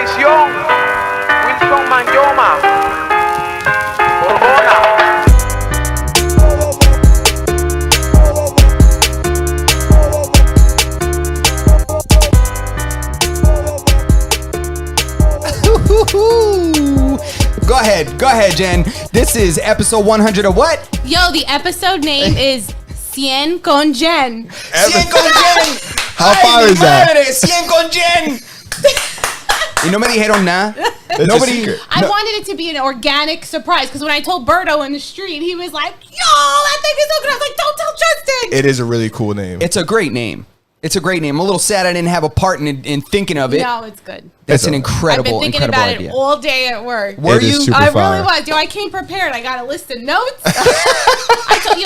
prisión, Wilson Manyoma, Hormona. Go ahead, Jen. This is episode 100 of what? Yo, the episode name is Cien con Jen. Cien con Jen. How far is that? Cien con Jen. Y no me dijeron nada. Nobody. I wanted it to be an organic surprise because when I told Berto in the street, he was like, "Yo, that thing is so good." I was like, "Don't tell Justin." It is a really cool name. It's a great name. It's a great name. I'm a little sad I didn't have a part in thinking of it. No, it's good. That's an incredible, I've been thinking incredible about idea. it all day at work. Were you? I really was. Yo, I came prepared. I got a list of notes. I told you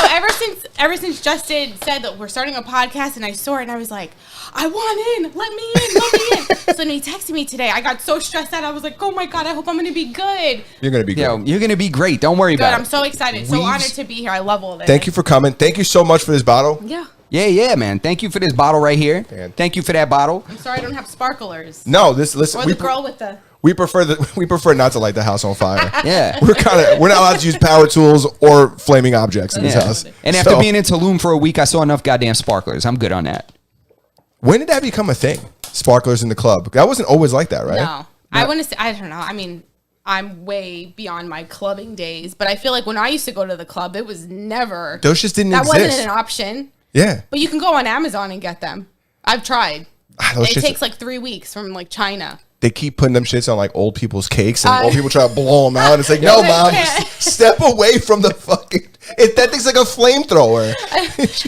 ever since Justin said that we're starting a podcast, and I saw it, and I was like, I want in. Let me in. So when he texted me today, I got so stressed out. I was like, oh my god, I hope I'm going to be good. You're going to be good. Yo, you're going to be great. Don't worry about it. I'm so excited. So honored to be here. I love all this. Thank you for coming. Thank you so much for this bottle. Yeah. Yeah, man. Thank you for this bottle right here. Man. Thank you for that bottle. I'm sorry I don't have sparklers. No, listen. Or the girl with the... We prefer not to light the house on fire. Yeah. We're not allowed to use power tools or flaming objects in this house. And after being in Tulum for a week, I saw enough goddamn sparklers. I'm good on that. When did that become a thing? Sparklers in the club. That wasn't always like that, right? No. I want to say, I don't know. I mean, I'm way beyond my clubbing days, but I feel like when I used to go to the club, it was never... Those just didn't exist. That wasn't an option. Yeah. But you can go on Amazon and get them. I've tried. Those It takes like 3 weeks from like China. They keep putting them shits on like old people's cakes and old people try to blow them out. It's like, no, mom, step away from the fucking... that thing's like a flamethrower.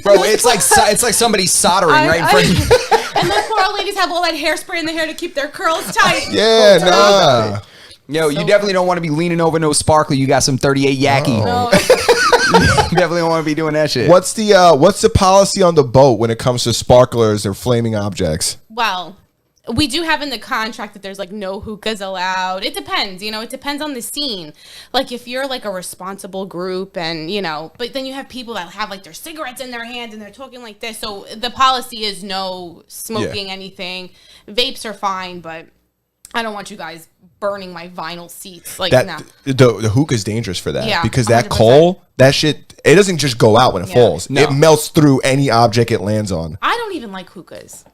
Bro, it's like somebody soldering right in front of you. And those poor old ladies have all that hairspray in the hair to keep their curls tight. Yeah, nah. Yo, you definitely don't want to be leaning over no sparkler. You got some 38 Yaki. No. You definitely don't want to be doing that shit. What's the policy on the boat when it comes to sparklers or flaming objects? Well, we do have in the contract that there's like no hookahs allowed. It depends, it depends on the scene. Like if you're like a responsible group and, but then you have people that have like their cigarettes in their hands and they're talking like this. So the policy is no smoking anything. Vapes are fine, but I don't want you guys burning my vinyl seats. Like, no. The hookah's dangerous for that. Yeah, because that 100%. coal, that shit, it doesn't just go out when it falls. No. It melts through any object it lands on. I don't even like hookahs.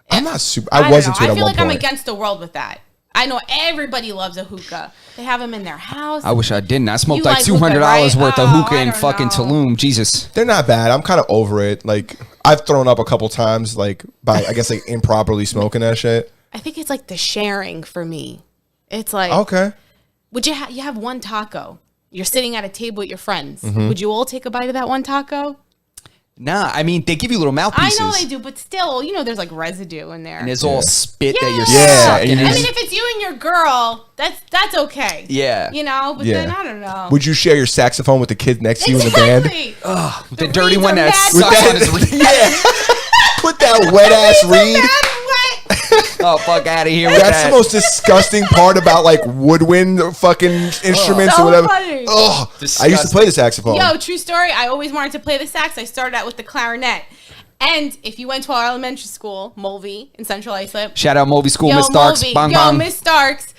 I'm not super... I wasn't to it at one point. I feel like I'm against the world with that. I know everybody loves a hookah. They have them in their house. I wish I didn't. I smoked You like like $200 hookah, right? worth of hookah I in don't fucking know. Tulum. Jesus. They're not bad. I'm kind of over it. Like, I've thrown up a couple times, like, by, I guess, like, improperly smoking that shit. I think it's like the sharing for me. It's like, Okay. would you have one taco? You're sitting at a table with your friends. Mm-hmm. Would you all take a bite of that one taco? Nah, I mean, they give you little mouthpieces. I know they do, but still, there's like residue in there. And it's all spit that you're Yeah, sucking and in. I mean, if it's you and your girl, that's okay. Yeah. But Yeah. then I don't know. Would you share your saxophone with the kid next to you in the band? Exactly. The dirty reeds one are that mad sucks wet. on his reed. Yeah. Put that wet-ass reed. Mad wet. Oh, fuck out of here with That's that. the most disgusting part about, like, woodwind fucking instruments So or whatever. funny. Oh, I used to Disgusting. play the saxophone. Yo, true story. I always wanted to play the sax. I started out with the clarinet. And if you went to our elementary school, Mulvey in Central Islip. Shout out Moby School, Yo, Miss Starks. Mulvey. Bang, Yo, bang. Miss Starks.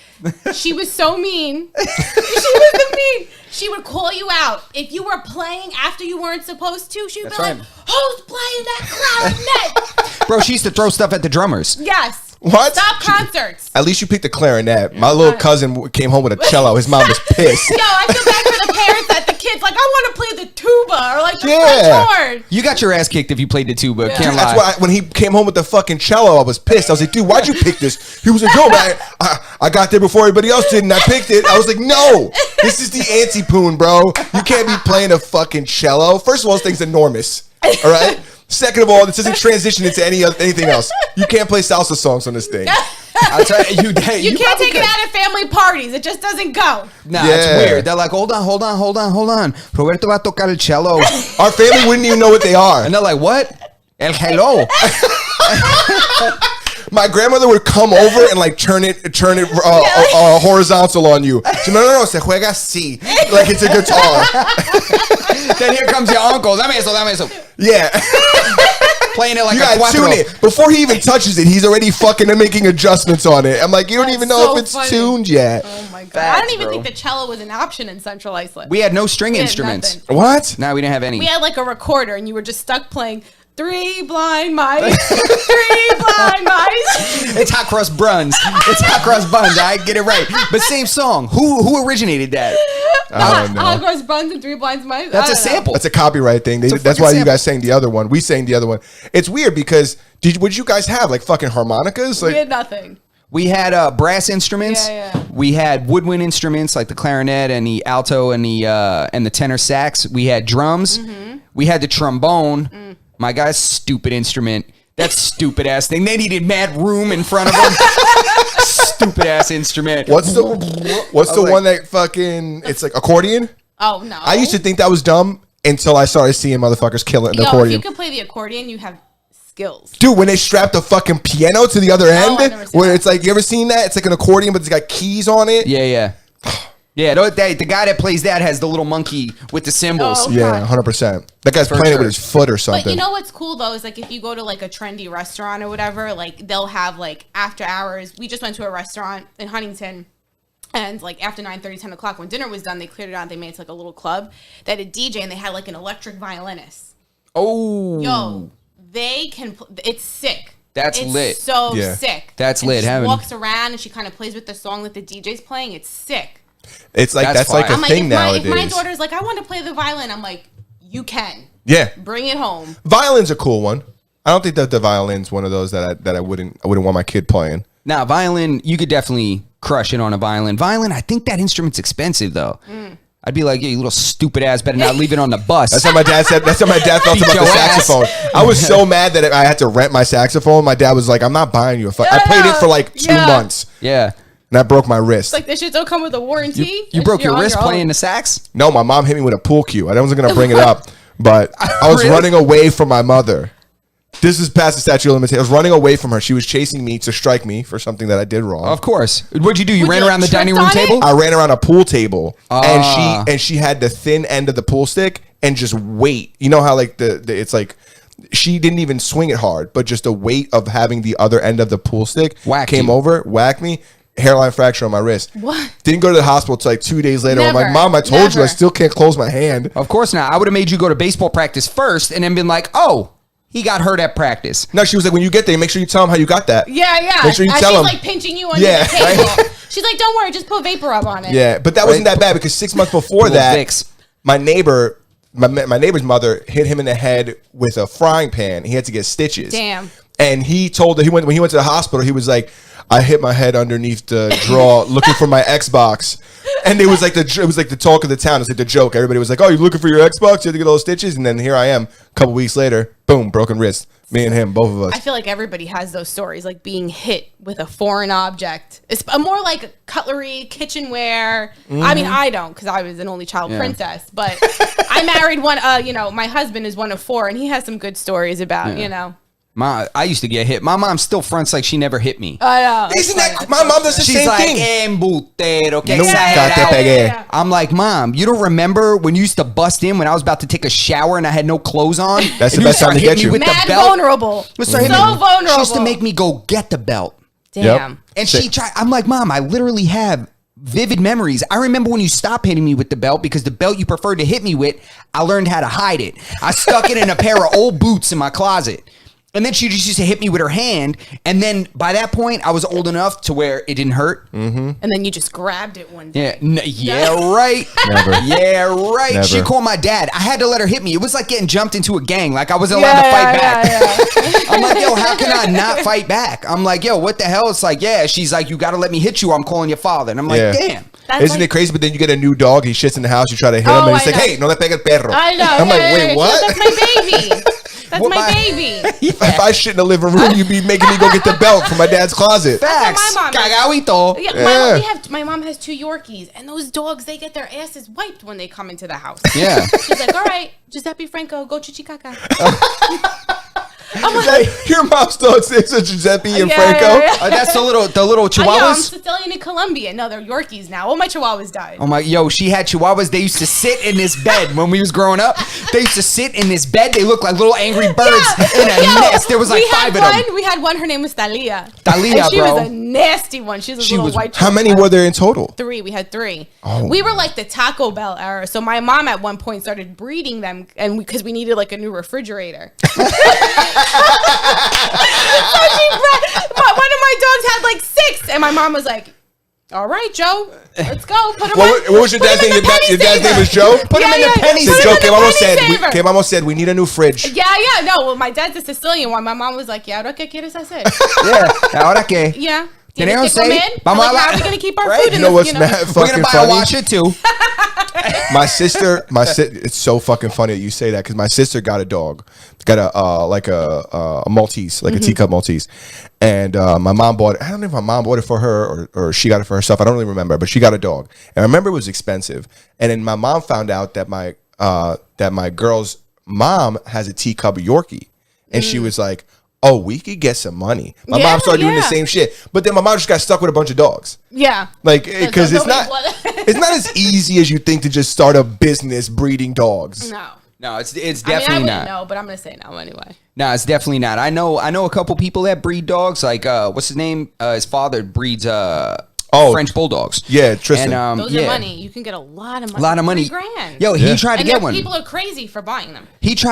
She was so mean. She was the mean. She would call you out. If you were playing after you weren't supposed to, she would be like, right. who's playing that clarinet? Bro, she used to throw stuff at the drummers. Yes. What? Stop concerts. At least you picked the clarinet. My little cousin came home with a cello. His mom was pissed. Yo, I feel bad for the parents that the kids like, I want to play the tuba or like the Yeah. French horn. You got your ass kicked if you played the tuba. Can't That's lie. why when he came home with the fucking cello, I was pissed. I was like, dude, why'd you pick this? He was like, yo, man, I got there before everybody else did and I picked it. I was like, no, this is the anti-poon, bro. You can't be playing a fucking cello. First of all, this thing's enormous. All right? Second of all, this doesn't transition into anything else. You can't play salsa songs on this thing. I'll tell you, You can't take it out at family parties. It just doesn't go. Nah, Yeah. it's weird. They're like, hold on. Roberto va a tocar el cello. Our family wouldn't even know what they are. And they're like, what? El hello. My grandmother would come over and like turn it horizontal on you. So, no, se juega así. Like it's a guitar. Then here comes your uncle. Dame eso. Yeah. Playing it like you a gotta cuatro. tune it. Before he even touches it, he's already fucking making adjustments on it. I'm like, you don't That's even know so if it's funny. tuned yet. Oh my god! Facts, I don't even bro. think the cello was an option in Central Iceland. We had no string had instruments. nothing. What? No, we didn't have any. We had like a recorder, and you were just stuck playing Three Blind Mice, Three Blind Mice. It's Hot Cross Buns. It's Hot Cross Buns. I get it right. But same song. Who originated that? I don't know. Hot Cross Buns and Three Blind Mice. That's I a don't know. sample. That's a copyright thing. a That's fucking why you sample. guys sang the other one. We sang the other one. It's weird because would you guys have like fucking harmonicas? We Like had nothing. We had brass instruments. Yeah. We had woodwind instruments like the clarinet and the alto and the tenor sax. We had drums. Mm-hmm. We had the trombone. My guy's stupid instrument. That stupid ass thing. They needed mad room in front of them. Stupid ass instrument. what's the one that fucking it's like accordion? Oh no! I used to think that was dumb until I started seeing motherfuckers killing the Yo, if accordion. you could play the accordion, you have skills. Dude, when they strap the fucking piano to the other I end, never seen where that. it's like, you ever seen that? It's like an accordion, but it's got keys on it. Yeah. Yeah, the guy that plays that has the little monkey with the cymbals. Oh. Yeah, 100%. That guy's playing it sure. with his foot or something. But you know what's cool though is like if you go to like a trendy restaurant or whatever, like they'll have like after hours. We just went to a restaurant in Huntington, and like after 9:30, 10 o'clock when dinner was done, they cleared it out. They made it to like a little club that had a DJ, and they had like an electric violinist. Oh. Yo, they can. It's sick. That's it's lit. So Yeah. sick. That's and lit, She having- walks around and she kind of plays with the song that the DJ's playing. It's sick. It's like, That's that's like fire. a I'm like, thing if my nowadays. daughter's like, I want to play the violin, I'm like, you can. Yeah. Bring it home. Violin's a cool one. I don't think that the violin's one of those that I wouldn't want my kid playing. Now, violin, you could definitely crush it on a violin. Violin, I think that instrument's expensive, though. I'd be like, yeah, you little stupid ass, better not leave it on the bus. That's how my dad said. That's how my dad felt Beat about the your ass. saxophone. I was so mad that I had to rent my saxophone. My dad was like, "I'm not buying you a." I played it for like 2 Yeah. months, Yeah. and I broke my wrist. Like, this shit don't come with a warranty. You broke your You're on wrist own. playing the sax? No, my mom hit me with a pool cue. I wasn't gonna bring it up, but I was Really? running away from my mother. This is past the statute of limitations. I was running away from her. She was chasing me to strike me for something that I did wrong. Of course. What'd you do? You Would ran you, around the like, dining tripped room on it? table? I ran around a pool table, Ah. and she had the thin end of the pool stick and just weight. You know how like the it's like she didn't even swing it hard, but just the weight of having the other end of the pool stick Whacked came you. over, whacked me, hairline fracture on my wrist. What? Didn't go to the hospital till like 2 days later. I'm Never. like, Mom, I told you I Never. still can't close my hand. Of course not. I would have made you go to baseball practice first and then been like, oh, he got hurt at practice. No, she was like, when you get there, make sure you tell him how you got that. Yeah. Make sure you tell she's him. like pinching you under Yeah. the table. She's like, don't worry, just put vapor rub on it. Yeah, but that wasn't that bad because 6 months before Little that, Vicks. my neighbor's mother hit him in the head with a frying pan. He had to get stitches. Damn. And he told her when he went to the hospital, he was like, I hit my head underneath the drawer looking for my Xbox. And it was like the talk of the town. It's like the joke. Everybody was like, "Oh, you looking for your Xbox? You had to get all those stitches." And then here I am, a couple weeks later, boom, broken wrist. Me and him, both of us. I feel like everybody has those stories, like being hit with a foreign object. It's more like cutlery, kitchenware. I mean, I don't because I was an only child princess, but I married one. My husband is one of 4, and he has some good stories about, I used to get hit. My mom still fronts like she never hit me. I know. Isn't that my mom does the She's same like, thing? embutero, que Nunca exagerado. te pegué. Yeah. I'm like, Mom, you don't remember when you used to bust in when I was about to take a shower and I had no clothes on? That's And the you best time start to hitting get me you. with Mad the belt. vulnerable. You So start hitting me. vulnerable. She used to make me go get the belt. Damn. And she tried. I'm like, Mom, I literally have vivid memories. I remember when you stopped hitting me with the belt because the belt you preferred to hit me with, I learned how to hide it. I stuck it in a pair of old boots in my closet. And then she just used to hit me with her hand. And then by that point, I was old enough to where it didn't hurt. And then you just grabbed it one day. Yeah, right. Never. Yeah, right. Never. She called my dad. I had to let her hit me. It was like getting jumped into a gang. Like I wasn't allowed to fight back. Yeah. I'm like, yo, how can I not fight back? I'm like, yo, what the hell? It's like, yeah. She's like, you got to let me hit you. I'm calling your father. And I'm like, Yeah. damn. That's Isn't like- it crazy? But then you get a new dog, he shits in the house, you try to hit him, Oh, and he's I like, know. hey, no le pegue el perro. I know. I'm like, wait, She's what? That's my baby. That's What my my- baby. If I shit in the living room, you'd be making me go get the belt from my dad's closet. Facts. my mom does. Cagauito. Yeah, my mom has 2 Yorkies, and those dogs, they get their asses wiped when they come into the house. Yeah. She's like, all right, Giuseppe Franco, go chichicaca. Your mom's dogs names are Giuseppe and Yeah, Franco. yeah, yeah. That's the little Oh, yo, I'm chihuahuas. Sicilian in Colombia. No, they're Yorkies now. All my chihuahuas died. Oh my, yo, she had chihuahuas. They used to sit in this bed when we was growing up. They used to sit in this bed. They looked like little angry birds in a nest. There was like 5 of them. We had one. Her name was Thalia. Thalia, and she bro. was a nasty one. She was a little white. How many were there in total? 3. We had 3. Oh. We were like the Taco Bell era. So my mom at one point started breeding them, and because we needed like a new refrigerator. So one of my dogs had like 6, and my mom was like, "All right, Joe, let's go. Put him What was your dad's name? Your dad's name was Joe? Put him in the penny So saver. Joe Put him came in the almost penny said, saver. came almost said, we need a new fridge. Yeah, no. Well, my dad's a Sicilian one. My mom was like, "Yeah, ¿ahora qué quieres hacer?" Yeah. Ahora que. Yeah. They don't Tienes que say, comer? I'm "Vamos like, a how la-" are we gonna keep our Right? food in You know this? what's mad We're fucking gonna buy funny? a washer too. My sister, it's so fucking funny that you say that because my sister got a dog, got a Maltese, like a teacup Maltese, and my mom bought it. I don't know if my mom bought it for her or she got it for herself. I don't really remember, but she got a dog, and I remember it was expensive. And then my mom found out that my girl's mom has a teacup Yorkie, and she was like, "Oh, we could get some money." My Yeah, mom started doing the yeah. same shit, but then my mom just got stuck with a bunch of dogs. Yeah. Like, because it's not Nobody- it's not as easy as you think to just start a business breeding dogs. No. No, it's I definitely wouldn't not. know, but I'm gonna say no anyway. No, it's definitely not. I know a couple people that breed dogs. Like, what's his name? His father breeds French bulldogs. Yeah, Tristan. And, Those are money. You can get a lot of money. A lot of money. $3,000. Yo, he tried to and get then one. people are crazy for buying them. He's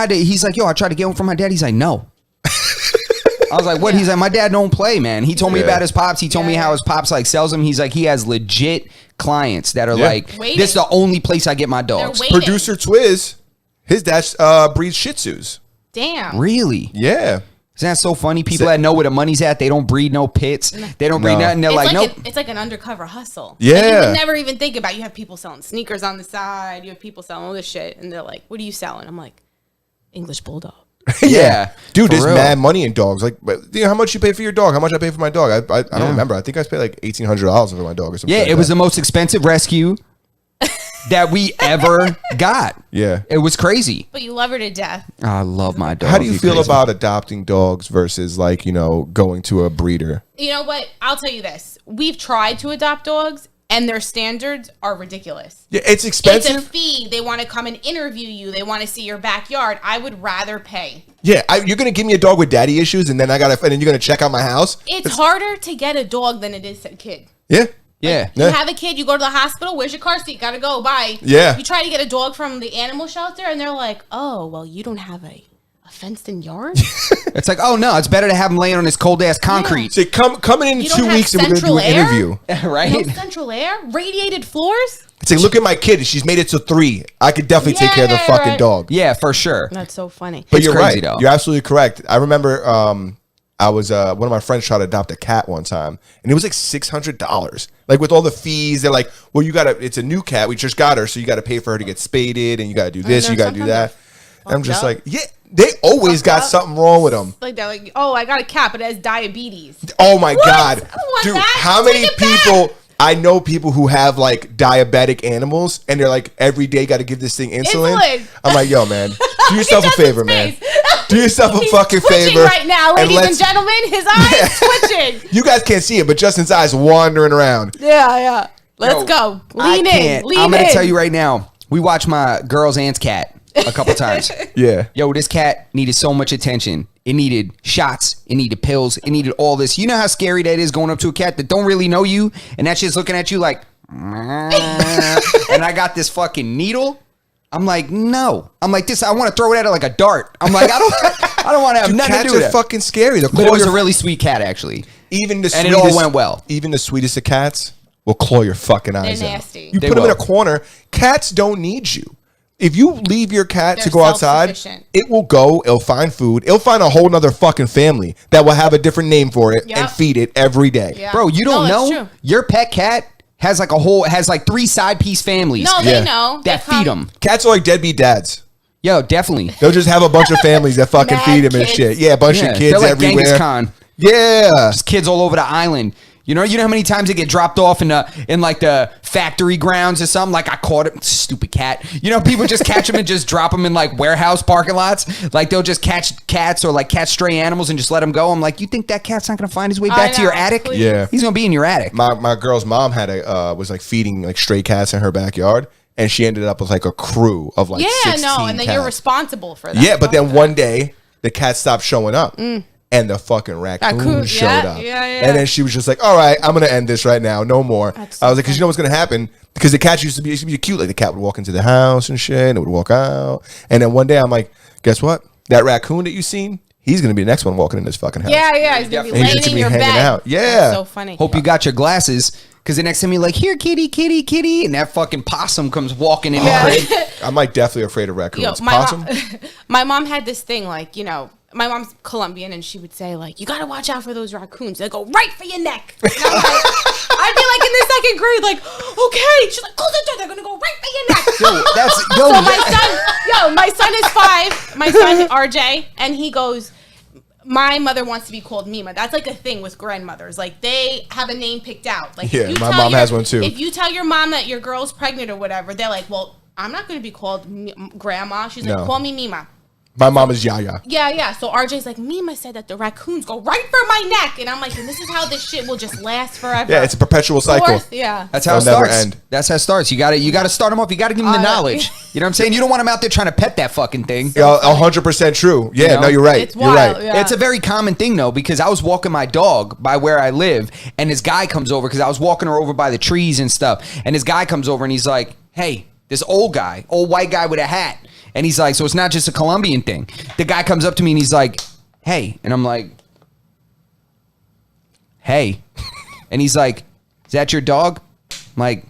like, yo, I tried to get one from my dad. He's like, no. I was like, what? He's like, my dad don't play, man. He told me about his pops. He told me how his pops like sells them. He's like, he has legit clients that are like, Waiting. this is the only place I get my dogs. They're waiting. Producer Twiz, his dad breeds Shih Tzus. Damn. Really? Yeah. Isn't that so funny? People that know where the money's at, they don't breed no pits. They don't breed No. nothing. They're It's like, nope. it's like an undercover hustle. Yeah. Like, you would never even think about. You have people selling sneakers on the side. You have people selling all this shit, and they're like, "What are you selling?" I'm like, "English bulldog." Yeah. Dude, For there's real. mad money in dogs. Like, you know, how much you pay for your dog? How much I pay for my dog? I don't remember. I think I paid like $1,800 for my dog or something. Yeah, like it was that. the most expensive rescue that we ever got. Yeah. It was crazy. But you love her to death. I love my dog. How do you feel about adopting dogs versus like, you know, going to a breeder? You know what? I'll tell you this. We've tried to adopt dogs, and their standards are ridiculous. Yeah, it's It's a expensive. fee. They want to come and interview you. They want to see your backyard. I would rather pay. Yeah, you're gonna give me a dog with daddy issues, and then and then you're gonna check out my house. It's harder to get a dog than it is a kid. Yeah, Yeah. You have a kid, you go to the hospital, where's your car seat? Gotta go, bye. Yeah. You try to get a dog from the animal shelter, and they're like, oh, well, you don't have a fenced-in yard? It's like, oh no, it's better to have him laying on this cold ass concrete. So coming in You don't 2 have weeks, and we're gonna do central an air? interview. Right? No central air? Radiated floors? It's like, look at my kid. She's made it to 3. I could definitely take care of the Yeah, fucking right. dog. Yeah, for sure. That's so funny. But It's you're crazy, right. though. You're absolutely correct. I remember I was one of my friends tried to adopt a cat one time, and it was like $600. Like with all the fees, they're like, well, it's a new cat. We just got her, so you got to pay for her to get spaded, and you got to do this, know, you got to do sometimes that. And I'm just up. like, yeah, they always got something wrong with them. Like, they're like, oh, I got a cat, but it has diabetes. Oh my What? god, I don't want dude! that. How Take many it back. people? I know people who have like diabetic animals, and they're like every day got to give this thing insulin. Insulin. I'm like, yo, man, do yourself a Just in favor, man. space. Do yourself a He's fucking twitching favor right now, ladies and let's- gentlemen. His eyes twitching. You guys can't see it, but Justin's eyes wandering around. Yeah. Let's Yo, go. I Lean can't. in. Lean I'm gonna in. tell you right now. We watched my girl's aunt's cat a couple times. Yeah. Yo, this cat needed so much attention. It needed shots. It needed pills. It needed all this. You know how scary that is going up to a cat that don't really know you, and that shit's looking at you like, and I got this fucking needle. I'm like, no. I'm like this. I want to throw it at her like a dart. I'm like, I don't want to have nothing to Cats do with are that. fucking scary. But it was a really sweet cat, actually. even the and it sweetest, all went well. Even the sweetest of cats will claw your fucking eyes out. nasty. You They put them in a will. corner. Cats don't need you. If you leave your cat to They're go outside, self-sufficient. it will go. It'll find food. It'll find a whole nother fucking family that will have a different name for it and Yep. feed it every day. Yeah. Bro, you No, don't it's know true. your pet cat has like 3 side piece families No, Yeah. they know. that They come- feed them. Cats are like deadbeat dads. Yo, definitely. They'll just have a bunch of families that fucking Mad feed them and kids. shit. Yeah, a bunch Yeah, of kids they're like everywhere. Genghis Khan. Yeah. Just kids all over the island. You know how many times they get dropped off in like the factory grounds or something? Like I caught it, stupid cat. You know, people just catch them and just drop them in like warehouse parking lots. Like they'll just catch cats or like catch stray animals and just let them go. I'm like, you think that cat's not gonna find his way back to your attic? Please. Yeah, he's gonna be in your attic. My girl's mom had was like feeding like stray cats in her backyard, and she ended up with like a crew of like 16 and then cats. you're responsible for that. Yeah, but then one day the cats stopped showing up. And the fucking raccoon showed up. Yeah. And then she was just like, all right, I'm going to end this right now. No more. I was like, because you know what's going to happen? Because the cat used to be cute. Like the cat would walk into the house and shit, and it would walk out. And then one day I'm like, guess what? That raccoon that you seen, he's going to be the next one walking in this fucking house. Yeah. He's going to be And laying he's just in gonna your be hanging bed. out. Yeah. That's so funny. Hope you got your glasses. Because the next time you're like, here, kitty, kitty, kitty. And that fucking possum comes walking in the crib. I'm like definitely afraid of raccoons. Yo, Possum? my mom had this thing like, you know, my mom's Colombian, and she would say like, you gotta watch out for those raccoons. They go right for your neck. And I'm like, I'd be like in the second grade, like, okay. She's like, close the door. They're gonna go right for your neck. So my son is 5. My son RJ, and he goes, my mother wants to be called Mima. That's like a thing with grandmothers. Like they have a name picked out. Like Yeah, my mom has one too. If you tell your mom that your girl's pregnant or whatever, they're like, well, I'm not going to be called grandma. She's like, No. call me Mima. My mom is Yaya. Yeah. So RJ's like, Mima said that the raccoons go right for my neck. And I'm like, and this is how this shit will just last forever. Yeah, it's a perpetual cycle. Yeah. That's how it It'll never starts. end. That's how it starts. You gotta start them off. You gotta give them the knowledge. You know what I'm saying? You don't want them out there trying to pet that fucking thing. Yeah, 100% true. Yeah, You know? no, you're right. It's You're wild, right. yeah. It's a very common thing though, because I was walking my dog by where I live, and this guy comes over because I was walking her over by the trees and stuff, and this guy comes over and he's like, "Hey, this old white guy with a hat," and he's like, "So it's not just a Colombian thing." The guy comes up to me and he's like, "Hey," and I'm like, "Hey," and he's like, "Is that your dog?" I'm like,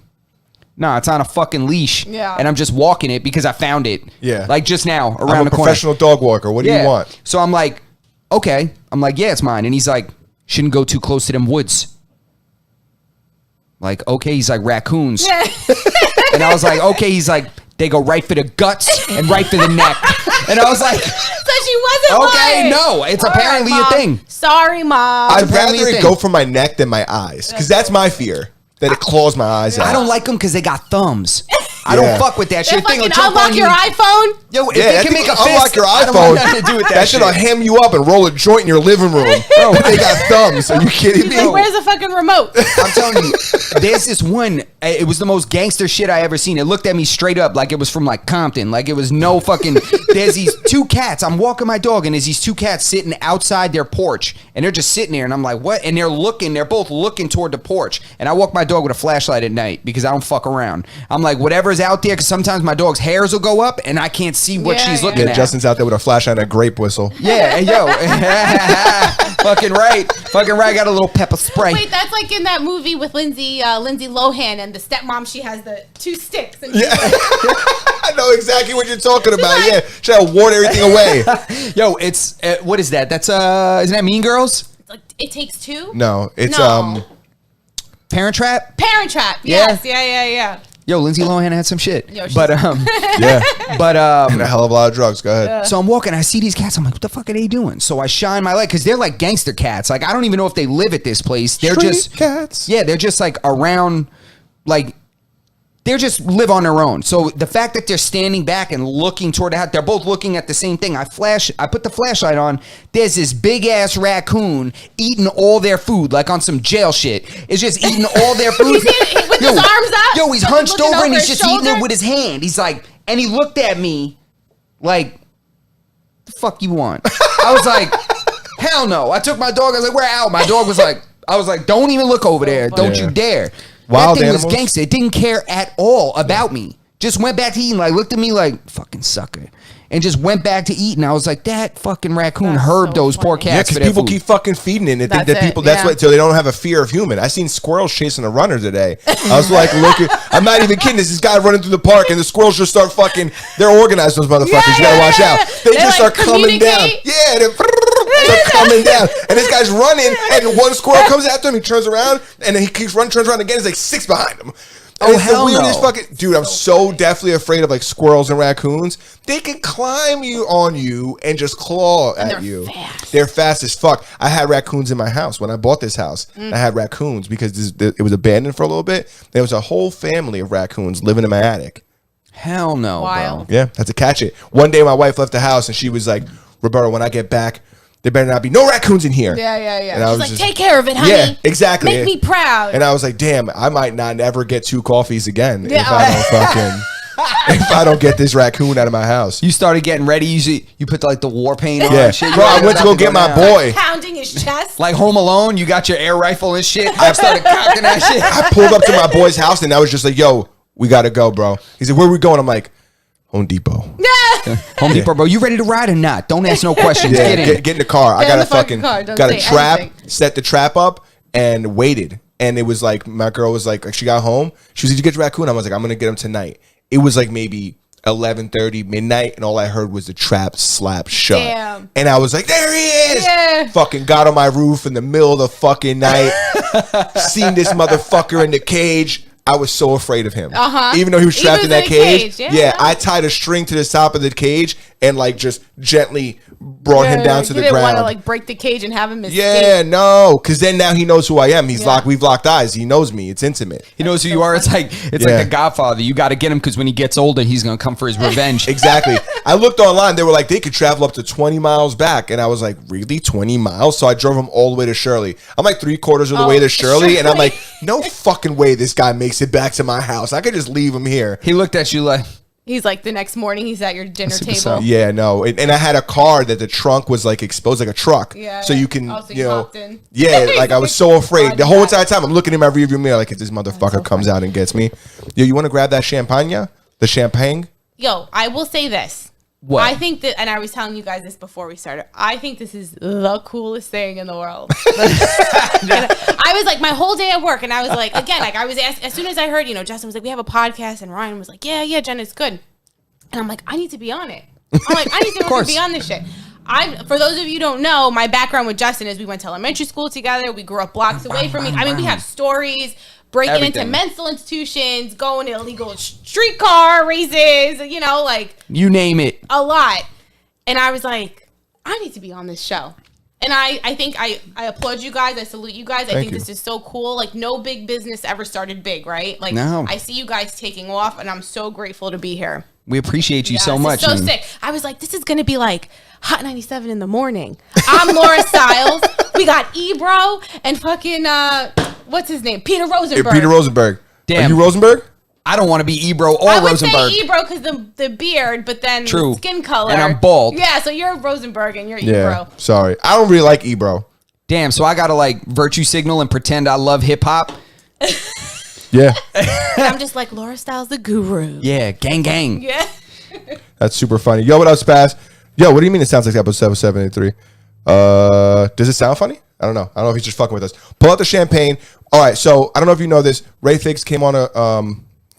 "No, it's on a fucking leash." Yeah. And I'm just walking it because I found it. Yeah. Like just now around I'm a the corner. professional dog walker. What do you want? So I'm like, okay. I'm like, yeah, it's mine. And he's like, shouldn't go too close to them woods. Like, okay. He's like, raccoons. And I was like, okay. He's like, they go right for the guts and right for the neck. And I was like, So she wasn't okay, lying. no, it's All apparently right, a Mom. thing. Sorry, Mom. I'd apparently rather a it thing. go for my neck than my eyes. Because that's my fear. That it claws my eyes out. I don't like them because they got thumbs. I Yeah. don't fuck with that They shit. Thing will fucking jump unlock on your you. iPhone. Yo, if Yeah, they that can thing make a will unlock fist, your I don't want iPhone. nothing to do with that, That shit'll shit. hem you up and roll a joint in your living room. But they got thumbs. Are you kidding He's me? like, where's the fucking remote? I'm telling you, there's this one. It was the most gangster shit I ever seen. It looked at me straight up like it was from like Compton. Like it was no fucking. There's these 2 cats. I'm walking my dog, and there's these 2 cats sitting outside their porch, and they're just sitting there. And I'm like, what? And they're looking. They're both looking toward the porch. And I walk my dog with a flashlight at night because I don't fuck around. I'm like, whatever's out there, because sometimes my dog's hairs will go up, and I can't see what Yeah, she's yeah. looking Yeah, at. Justin's out there with a flashlight and a grape whistle. Yeah, hey, yo, fucking right. Got a little pepper spray. Wait, that's like in that movie with Lindsay Lohan and the stepmom. She has the 2 sticks. And Yeah. I know exactly what you're talking about. like- Yeah, should ward everything away. Yo, it's what is that? That's isn't that Mean Girls? like, it takes 2. No, it's No. Parent Trap? Parent Trap. Yeah. Yes. Yeah. Yo, Lindsay Lohan had some shit. Yo, she's- but Yeah, and a hell of a lot of drugs. Go ahead. so I'm walking, I see these cats. I'm like, what the fuck are they doing? So I shine my light because they're like gangster cats. Like I don't even know if they live at this place. They're Street just cats. Yeah, they're just like around, like they're just live on their own. So the fact that they're standing back and looking toward the house, they're both looking at the same thing. I put the flashlight on. There's this big ass raccoon eating all their food, like on some jail shit. It's just eating all their food. You see it with his arms up? Yo, he's Like, hunched looking over and he's his just eating it shoulder? with his hand. He's like, and he looked at me like, the fuck you want? I was like, hell no. I took my dog. I was like, we're out. My dog was like, I was like, don't even look over there. Don't Yeah. you dare. Wild that thing animals. was gangster. It didn't care at all about me. Just went back to eating. Like looked at me like fucking sucker, and just went back to eating. I was like, that fucking raccoon That's herbed so those poor funny. cats. Yeah, because for their people food. keep fucking feeding it and they think That's that it, people, that's yeah. what, so they don't have a fear of human. I seen squirrels chasing a runner today. I was like, looking, I'm not even kidding. This guy running through the park and the squirrels just start fucking, they're organized, those motherfuckers. You gotta watch out. They They, just like, start coming down. communicate. Yeah, they're coming down. And this guy's running and one squirrel comes after him. He turns around and then he keeps running, turns around again. There's like 6 behind him. Oh, It's the hell weirdest no. fucking dude. I'm so deathly afraid of like squirrels and raccoons. They can climb on you and just claw at they're you. fast. They're fast as fuck. I had raccoons in my house when I bought this house. I had raccoons because it was abandoned for a little bit. There was a whole family of raccoons living in my attic. Hell no, Wild. bro. Yeah, had to catch it. One day my wife left the house and she was like, Roberto, when I get back, there better not be no raccoons in here. Yeah. And I She's was like, just, take care of it, honey. Yeah, exactly. Make me proud. And I was like, damn, I might not ever get 2 coffees again Yeah. if I don't fucking if I don't get this raccoon out of my house. You started getting ready. You put like the war paint on Yeah, and shit. bro, I went to go About get my down. boy. Pounding his chest. Like Home Alone, you got your air rifle and shit. I started cocking that shit. I pulled up to my boy's house and I was just like, yo, we gotta go, bro. He said, where are we going? I'm like, Home Depot. Yeah. Home Depot, bro. You ready to ride or not? Don't ask no questions. Yeah, Get in. get in the car. I Get in got the fucking car. Don't got a say trap, anything. set the trap up, and waited. And it was like my girl was like she got home. She was like, did you get your raccoon? I was like, I'm gonna get him tonight. It was like maybe 11:30 midnight, and all I heard was the trap slap shut. Damn. And I was like, there he is. Yeah. Fucking got on my roof in the middle of the fucking night. Seen this motherfucker in the cage. I was so afraid of him. Even though he was trapped in that cage. Yeah. I tied a string to the top of the cage and like just gently brought him down to the You didn't want ground. to like break the cage and have him escape. Yeah, no, because then now he knows who I am. He's Yeah. we've locked eyes. He knows me. It's intimate. He knows who you are. It's like Yeah. the Godfather. You got to get him because when he gets older, he's gonna come for his revenge. Exactly. I looked online. They were like, they could travel up to 20 miles back. And I was like, really? 20 miles? So I drove him all the way to Shirley. I'm like 3/4 of the way to Shirley. And I'm Shirley. like, no fucking way this guy makes it back to my house. I could just leave him here. He looked at you like, He's like the next morning he's at your dinner see what's table. up. Yeah, no. And I had a car that the trunk was like exposed like a truck. Yeah, So yeah. you can, Oh, so you you know. hopped in. Yeah, like I was so afraid. The whole Yeah. entire time I'm looking in my rearview mirror like if this motherfucker comes out and gets me. Yo, you want to grab that champagne? The champagne? Yo, I will say this. What? I think that, and I was telling you guys this before we started. I think this is the coolest thing in the world. And I was like, my whole day at work, and I was like, again, like I was asked, as soon as I heard, Justin was like, we have a podcast, and Ryan was like, yeah, Jen, it's good. And I'm like, I need to be on it. I'm like, I need to course. be on this shit. For those of you who don't know, my background with Justin is we went to elementary school together. We grew up blocks away from me. I mean, we have stories. Breaking Everything. into mental institutions, going to illegal streetcar races, like you name it. a lot. And I was like, I need to be on this show. And I think I applaud you guys. I salute you guys. I think you. this is so cool. Like, no big business ever started big, right? Like, No. I see you guys taking off, and I'm so grateful to be here. We appreciate you so Yes, much. it's so and sick. I was like, this is going to be like Hot 97 in the morning. I'm Laura Stiles. We got Ebro and fucking, what's his name? Peter Rosenberg. Peter Rosenberg. Damn. Are you Rosenberg? I don't want to be Ebro or I would Rosenberg. say Ebro because the beard, but then True. skin color. And I'm bald. Yeah, so you're Rosenberg and you're Yeah. Ebro. Sorry. I don't really like Ebro. Damn, so I gotta like virtue signal and pretend I love hip hop. Yeah. And I'm just like, Laura Stiles, the guru. Yeah, gang gang. Yeah. That's super funny. Yo, what up, Spaz? Yo, what do you mean it sounds like episode 783? Does it sound funny? I don't know. I don't know if he's just fucking with us. Pull out the champagne. All right, so I don't know if you know this. Ray Figs came on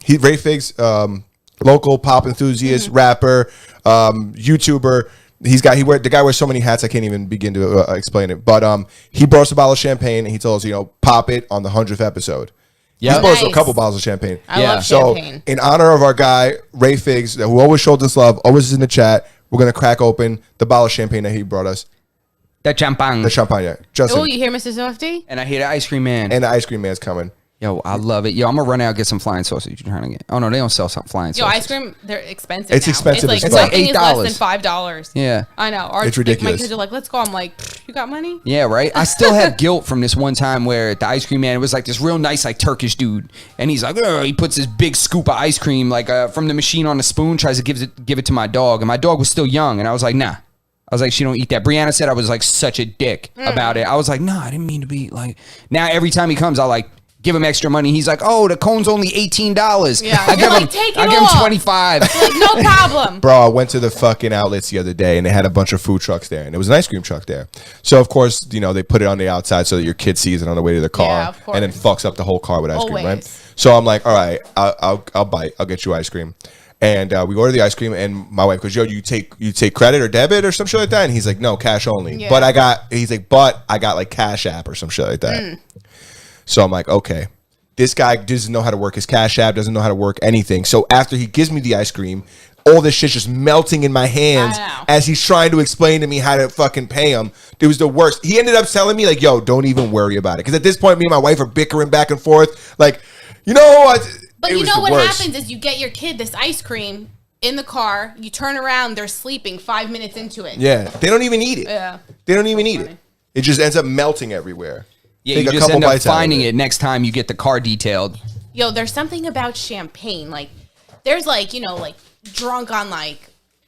Ray Figs, local pop enthusiast, rapper, YouTuber. The guy wears so many hats I can't even begin to explain it. But he brought us a bottle of champagne and he told us, pop it on the 100th episode. Yeah. He brought us a Nice. couple bottles of champagne. I Yeah. love So, champagne. in honor of our guy, Ray Figs, who always showed us love, always is in the chat, we're going to crack open the bottle of champagne that he brought us. That champagne. The champagne. Justin. Oh, you hear Mr. Softy? And I hear the ice cream man. And the ice cream man's coming. Yo, I love it. Yo, I'm gonna run out and get some flying sausage. You're trying to get? Oh no, they don't sell some flying Yo, sausage. ice cream, they're expensive. It's now. expensive It's as like, fuck. It's like something is less $8. than $5. Yeah. I know. It's ridiculous. My kids are like, let's go. I'm like, you got money? Yeah, right. I still have guilt from this one time where the ice cream man, it was like this real nice like Turkish dude, and he's like, "Ugh," he puts this big scoop of ice cream like from the machine on a spoon, tries to give it to my dog, and my dog was still young, and I was like, nah. I was like, she don't eat that. Brianna said I was like such a dick about it. I was like, nah, I didn't mean to be like. Now every time he comes, I like give him extra money. He's like, oh, the cone's only $18. Yeah. I You're give like, him, "Take it I give him off." 25. Like, no problem. Bro, I went to the fucking outlets the other day and they had a bunch of food trucks there and there was an ice cream truck there. So, of course, they put it on the outside so that your kid sees it on the way to the car Yeah, of course. and then fucks up the whole car with ice cream, right? Always. So I'm like, all right, I'll bite. I'll get you ice cream. And we order the ice cream, and my wife goes, "Yo, you take credit or debit or some shit like that?" And he's like, "No, cash only." Yeah. But I got like Cash App or some shit like that. So I'm like, okay. this guy doesn't know how to work his Cash App, doesn't know how to work anything. So after he gives me the ice cream, all this shit's just melting in my hands as he's trying to explain to me how to fucking pay him. It was the worst. He ended up telling me, like, yo, don't even worry about it. Because at this point, me and my wife are bickering back and forth. Like, you know what? But you know what happens is you get your kid this ice cream in the car, you turn around, they're sleeping 5 minutes into it. Yeah. They don't even eat it. Yeah. They don't even eat it. It just ends up melting everywhere. Yeah, Take you a just couple end up bites out of finding it next time you get the car detailed. Yo, there's something about champagne. Like, there's like, you know, like drunk on like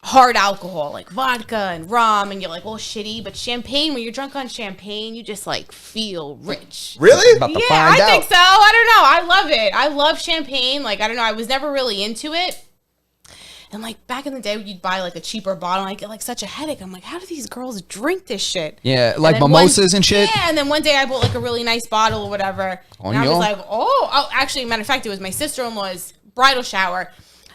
hard alcohol, like vodka and rum, and you're like, oh, shitty. But champagne, when you're drunk on champagne, you just like feel rich. Really? About to Yeah, find I out. think so. I don't know. I love it. I love champagne. Like, I don't know. I was never really into it. And like back in the day, you'd buy like a cheaper bottle, and I get like such a headache. I'm like, how do these girls drink this shit? Yeah, like And then mimosas and shit. Yeah, and then one day I bought like a really nice bottle or whatever, and I was like, oh, actually, matter of fact, it was my sister-in-law's bridal shower.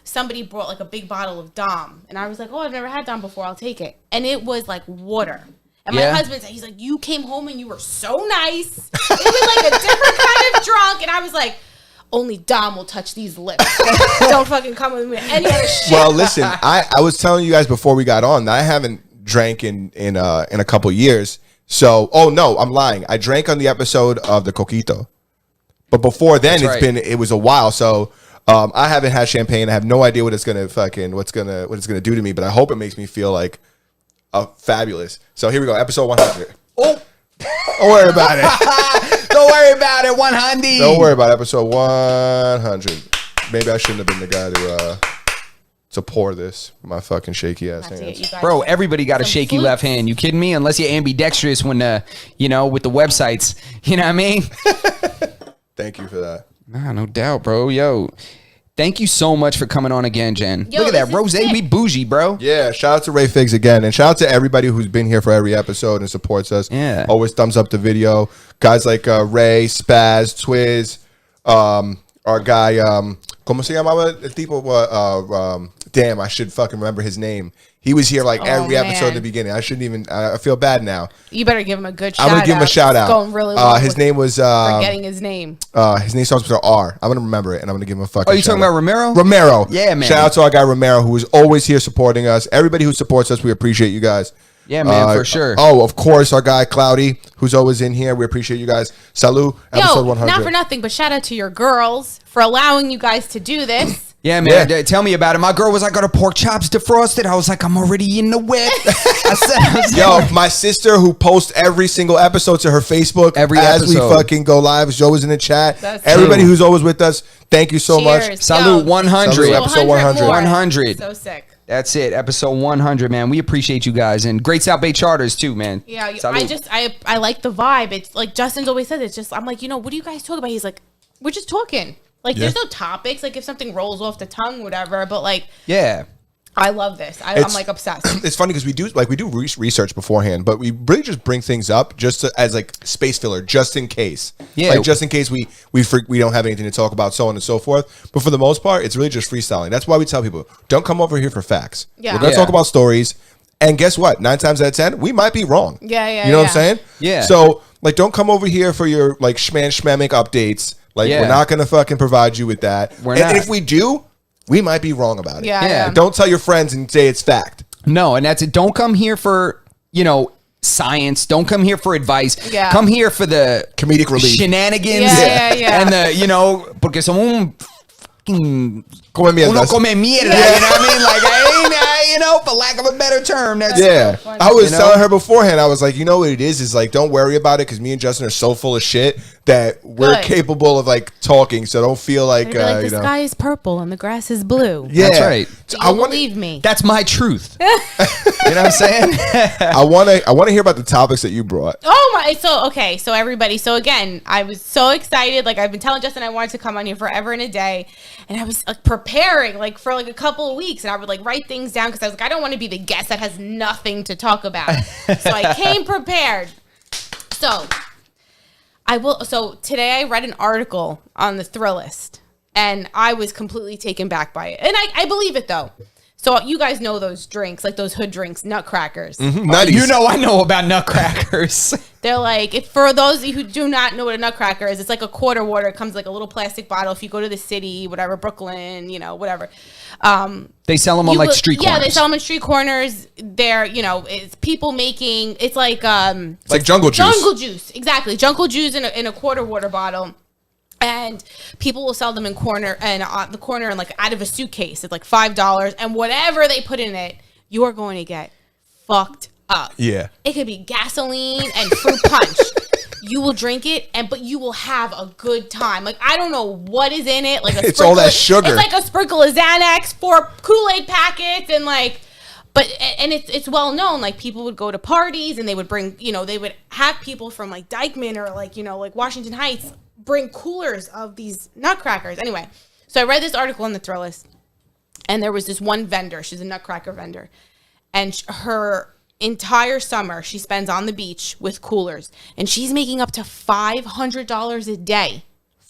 Somebody brought like a big bottle of Dom, and I was like, oh, I've never had Dom before. I'll take it. And it was like water. And my husband said, he's like, you came home and you were so nice. It was like a different kind of drunk, and I was like, only Dom will touch these lips. Don't fucking come with me any other shit. Well, listen, I was telling you guys before we got on that I haven't drank in a couple years. So, oh no, I'm lying. I drank on the episode of the Coquito, but before then it was a while. So I haven't had champagne. I have no idea what it's gonna do to me. But I hope it makes me feel like fabulous. So here we go, episode 100. Oh, don't worry about it. Don't worry about it, 100. Don't worry about episode 100. Maybe I shouldn't have been the guy to pour this with my fucking shaky ass hands. Bro, everybody got a shaky flutes. left hand. You kidding me? Unless you're ambidextrous when with the websites. You know what I mean? Thank you for that. Nah, no doubt, bro. Yo, thank you so much for coming on again, Jen. Yo, Look at that. this is Rose, sick. we bougie, bro. Yeah, shout out to Ray Figs again. And shout out to everybody who's been here for every episode and supports us. Yeah. Always thumbs up the video. Guys like Ray, Spaz, Twiz, our guy, ¿cómo se llamaba el tipo? Damn, I should fucking remember his name. He was here like every episode in the beginning. I shouldn't even, I feel bad now. You better give him a good shout out. I'm going to give him a shout out. It's going really well. His name was... forgetting his name. His name starts with an R. I'm going to remember it, and I'm going to give him a fucking Oh, you talking shout out. about Romero? Romero. Yeah, man. Shout out to our guy Romero, who is always here supporting us. Everybody who supports us, we appreciate you guys. Yeah, man, for sure. Oh, of course, our guy Cloudy, who's always in here. We appreciate you guys. Salud, episode 100. Not for nothing, but shout out to your girls for allowing you guys to do this. Yeah, man. Yeah. Tell me about it. My girl was like, got her pork chops defrosted. I was like, I'm already in the whip. I said, Yo, my sister who posts every single episode to her Facebook Every as episode. we fucking go live. She's always in the chat. That's Everybody true. who's always with us, thank you so much. Cheers. Salute, Yo, 100. Salute, episode 100. more. 100. So sick. That's it. Episode 100, man. We appreciate you guys. And great South Bay Charters, too, man. Yeah, Salute. I like the vibe. It's like Justin's always said. It's just I'm like, what do you guys talk about? He's like, we're just talking. Like, there's no topics. Like, if something rolls off the tongue, whatever. But like, Yeah. I love this. I'm like obsessed. It's funny because we do research beforehand, but we really just bring things up just as like space filler, just in case. Yeah. Like just in case we don't have anything to talk about, so on and so forth. But for the most part, it's really just freestyling. That's why we tell people, don't come over here for facts. Yeah. We're gonna Yeah. talk about stories, and guess what? 9 times out of 10, we might be wrong. Yeah, You know what yeah. I'm saying? Yeah. So like, don't come over here for your like schmamic updates. Like Yeah. we're not gonna fucking provide you with that. We're and not. if we do, we might be wrong about it. Yeah, Yeah. yeah. Don't tell your friends and say it's fact. No, and that's it. Don't come here for, science. Don't come here for advice. Yeah. Come here for the Comedic relief. shenanigans. Yeah. And the, porque somos un fucking... Come mierdas. Uno come mierda. You know what I mean? Like, for lack of a better term. That's Yeah, funny. I was You know? telling her beforehand. I was like, you know what it is like, don't worry about it because me and Justin are so full of shit that we're Good. capable of like talking. So don't feel like, They'd be like, you the know. sky is purple and the grass is blue. Yeah, That's right. So You I want believe me. That's my truth. You know what I'm saying? I want to hear about the topics that you brought. Oh my! So everybody. So again, I was so excited. Like I've been telling Justin, I wanted to come on here forever and a day, and I was like preparing like for like a couple of weeks, and I would like write things down because I was like, I don't want to be the guest that has nothing to talk about. So I came prepared. So So today I read an article on the Thrillist, and I was completely taken back by it, and I believe it though. So you guys know those drinks, like those hood drinks, nutcrackers. Nutties. You know, I know about nutcrackers. They're like, if for those of you who do not know what a nutcracker is, it's like a quarter water. It comes like a little plastic bottle. If you go to the city, whatever, Brooklyn, whatever. They sell them on like street corners. Yeah, they sell them in street corners. They're, it's people making, it's like... it's like jungle juice. Jungle juice, exactly. Jungle juice in a quarter water bottle. And people will sell them in the corner and like out of a suitcase. It's like $5, and whatever they put in it, you are going to get fucked up. Yeah. It could be gasoline and fruit punch. You will drink it, but you will have a good time. Like, I don't know what is in it. Like it's all that sugar. It's like a sprinkle of Xanax, 4 Kool-Aid packets, and like, and it's well known. Like, people would go to parties and they would bring, they would have people from like Dykeman or like Washington Heights bring coolers of these nutcrackers. Anyway, so I read this article on the Thrillist, and there was this one vendor. She's a nutcracker vendor, and her entire summer she spends on the beach with coolers, and she's making up to $500 a day.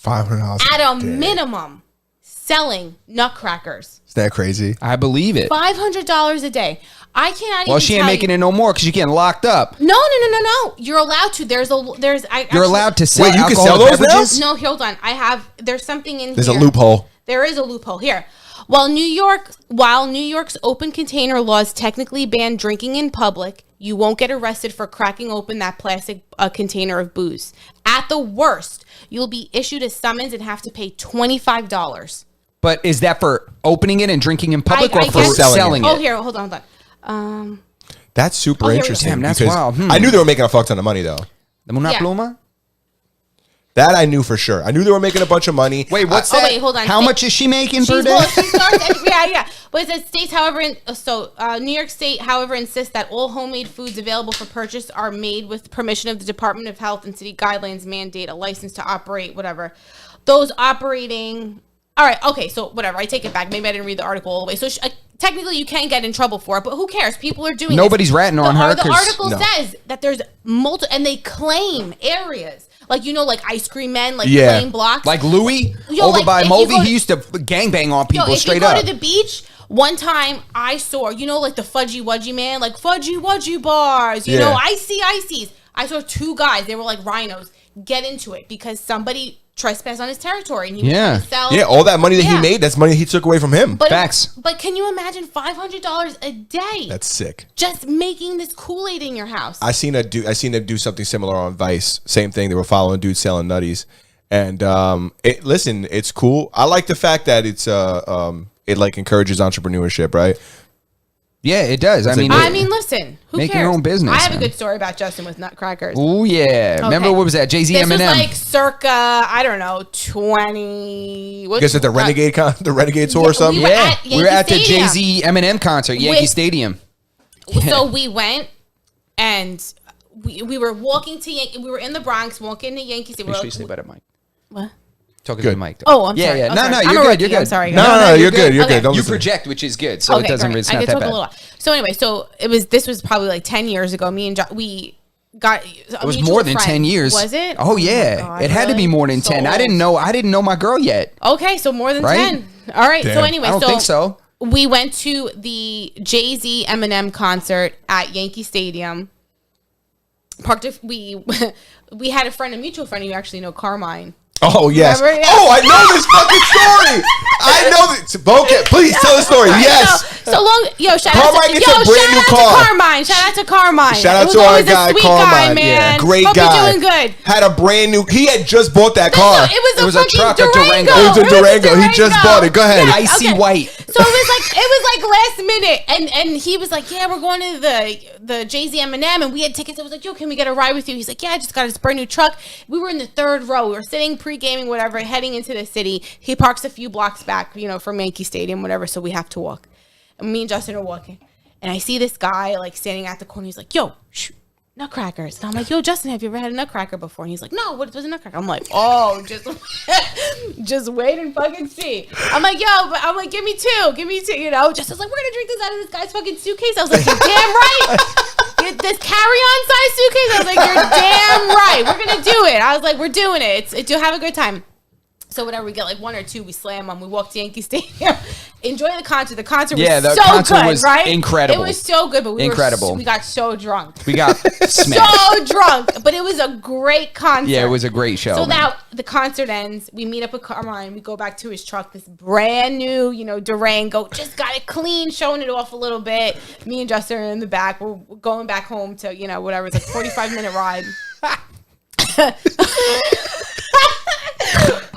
$500 at a minimum, selling nutcrackers. Is that crazy? I believe it. $500 a day. I cannot even. Well, she ain't making it no more because you're getting locked up. No. You're allowed to. You're allowed to sell. Wait, you can alcohol sell those beverages? No, hold on. There's something in here. There's a loophole. There is a loophole here. While New York's open container laws technically ban drinking in public, you won't get arrested for cracking open that plastic container of booze. At the worst, you'll be issued a summons and have to pay $25. But is that for opening it and drinking in public or for guess- selling it? Oh, here, hold on. That's super here we go. interesting. Damn, that's because wild. I knew they were making a fuck ton of money though. Una Yeah. pluma? That I knew for sure. I knew they were making a bunch of money. Wait, what's Oh, that? wait, hold on. How much is she making per day? She starts, yeah. But it says states, however, New York State, however, insists that all homemade foods available for purchase are made with permission of the Department of Health, and city guidelines mandate a license to operate, whatever. Those operating... All right, okay, so whatever. I take it back. Maybe I didn't read the article all the way. So technically, you can get in trouble for it, but who cares? People are doing Nobody's this. ratting on her. The article No. says that there's multiple... And they claim areas. Like, like Ice Cream Men, like Yeah. claim blocks. Like Louis Yo, over by if you Mulvey, go to- he used to gangbang on people if straight you go up. to the beach, one time I saw, like the Fudgy Wudgy Man, like Fudgy Wudgy bars, Yeah. Ices. I saw 2 guys, they were like rhinos, get into it because somebody trespassed on his territory and he was trying to sell. Yeah, all that money that he Yeah. made, that's money he took away from him. But, Facts. But can you imagine $500 a day? That's sick. Just making this Kool-Aid in your house. I seen them do something similar on Vice. Same thing. They were following dudes selling nutties. And listen, it's cool. I like the fact that it like encourages entrepreneurship, right? Yeah, it does. I mean, Listen, who Make cares? your own business, I have man. a good story about Justin with nutcrackers. oh yeah. Remember what was that? Jay-Z, This Eminem. was like circa, I don't know, 20. You guys at the Renegade tour or something? we were Yeah, at we were Yankee at the Stadium. Jay-Z Eminem concert, Yankee With- Stadium. So we went and we were walking to we were in the Bronx walking to Yankee Stadium. Make sure you say better, Mike. What? Talking Good. to the mic. Though. Oh, I'm sorry. Yeah. I'm No, sorry. no, I'm you're a good. rookie. You're good. I'm sorry. No, you're good. You're Okay. good. Don't You listen. project, which is good, so it doesn't. great. It's I not could that talk bad. a little. So anyway, this was probably like 10 years ago. Me and we got. It was more than 10 years. Was it? Oh my yeah, God, it had to be really? more than So 10. I old. didn't know my girl yet. Okay, so more than Right? 10. All right. So Damn. anyway, I don't think so. We went to the Jay-Z Eminem concert at Yankee Stadium. We had a mutual friend who you actually know, Carmine. Oh yes. Remember? Yeah. Oh, I know this fucking story. I know this. Okay, please tell the story. Yes. So long, shout Carmine out to, gets a brand new car. to Carmine. Shout out to Carmine. Shout It out was to our always a guy sweet Carmine. man. Great Hope guy. You're doing good. Had a brand new. He had just bought that car. It was a fucking truck, a Durango. Durango. It was a Durango. He just bought it. Go ahead. Yes, Icy okay. white. So it was like last minute, and he was like, "Yeah, we're going to the Jay-Z Eminem," and we had tickets. I was like, "Yo, can we get a ride with you?" He's like, "Yeah, I just got his brand new truck." We were in the 3rd row. We were sitting pre-gaming, whatever, heading into the city. He parks a few blocks back, from Yankee Stadium, whatever. So we have to walk. And me and Justin are walking, and I see this guy like standing at the corner. He's like, "Yo, nutcrackers." And I'm like, "Yo, Justin, have you ever had a nutcracker before?" And he's like, "No, what was a nutcracker?" I'm like, "Oh, just wait and fucking see." I'm like, "Give me two. Justin's like, "We're gonna drink this out of this guy's fucking suitcase." I was like, "You're damn right." This carry-on size suitcase. I was like, "You're damn right. We're gonna do it." I was like, "We're doing it. You'll have a good time." So whatever, we get like 1 or 2, we slam them. We walk to Yankee Stadium, enjoy the concert. The concert was the so concert good, was right? incredible. It was so good, but we Incredible. we got so drunk. We got smashed. So drunk, but it was a great concert. Yeah, it was a great show. So man. now the concert ends. We meet up with Carmine. We go back to his truck. This brand new, Durango. Just got it clean, showing it off a little bit. Me and Justin are in the back. We're going back home to whatever. It's a 45-minute ride.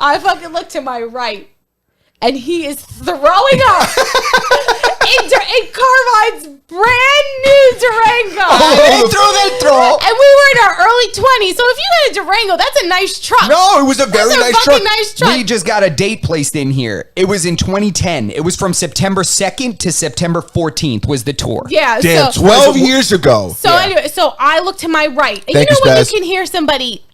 I fucking look to my right, and he is throwing up in Carmine's brand new Durango. And we were in our early 20s. So if you got a Durango, that's a nice truck. No, it was a very That's a nice fucking truck. nice truck. We just got a date placed in here. It was in 2010. It was from September 2nd to September 14th was the tour. Yeah. Damn, so, 12 years ago. So anyway, so I look to my right, and Thank you know you, when Spaz. you can hear somebody.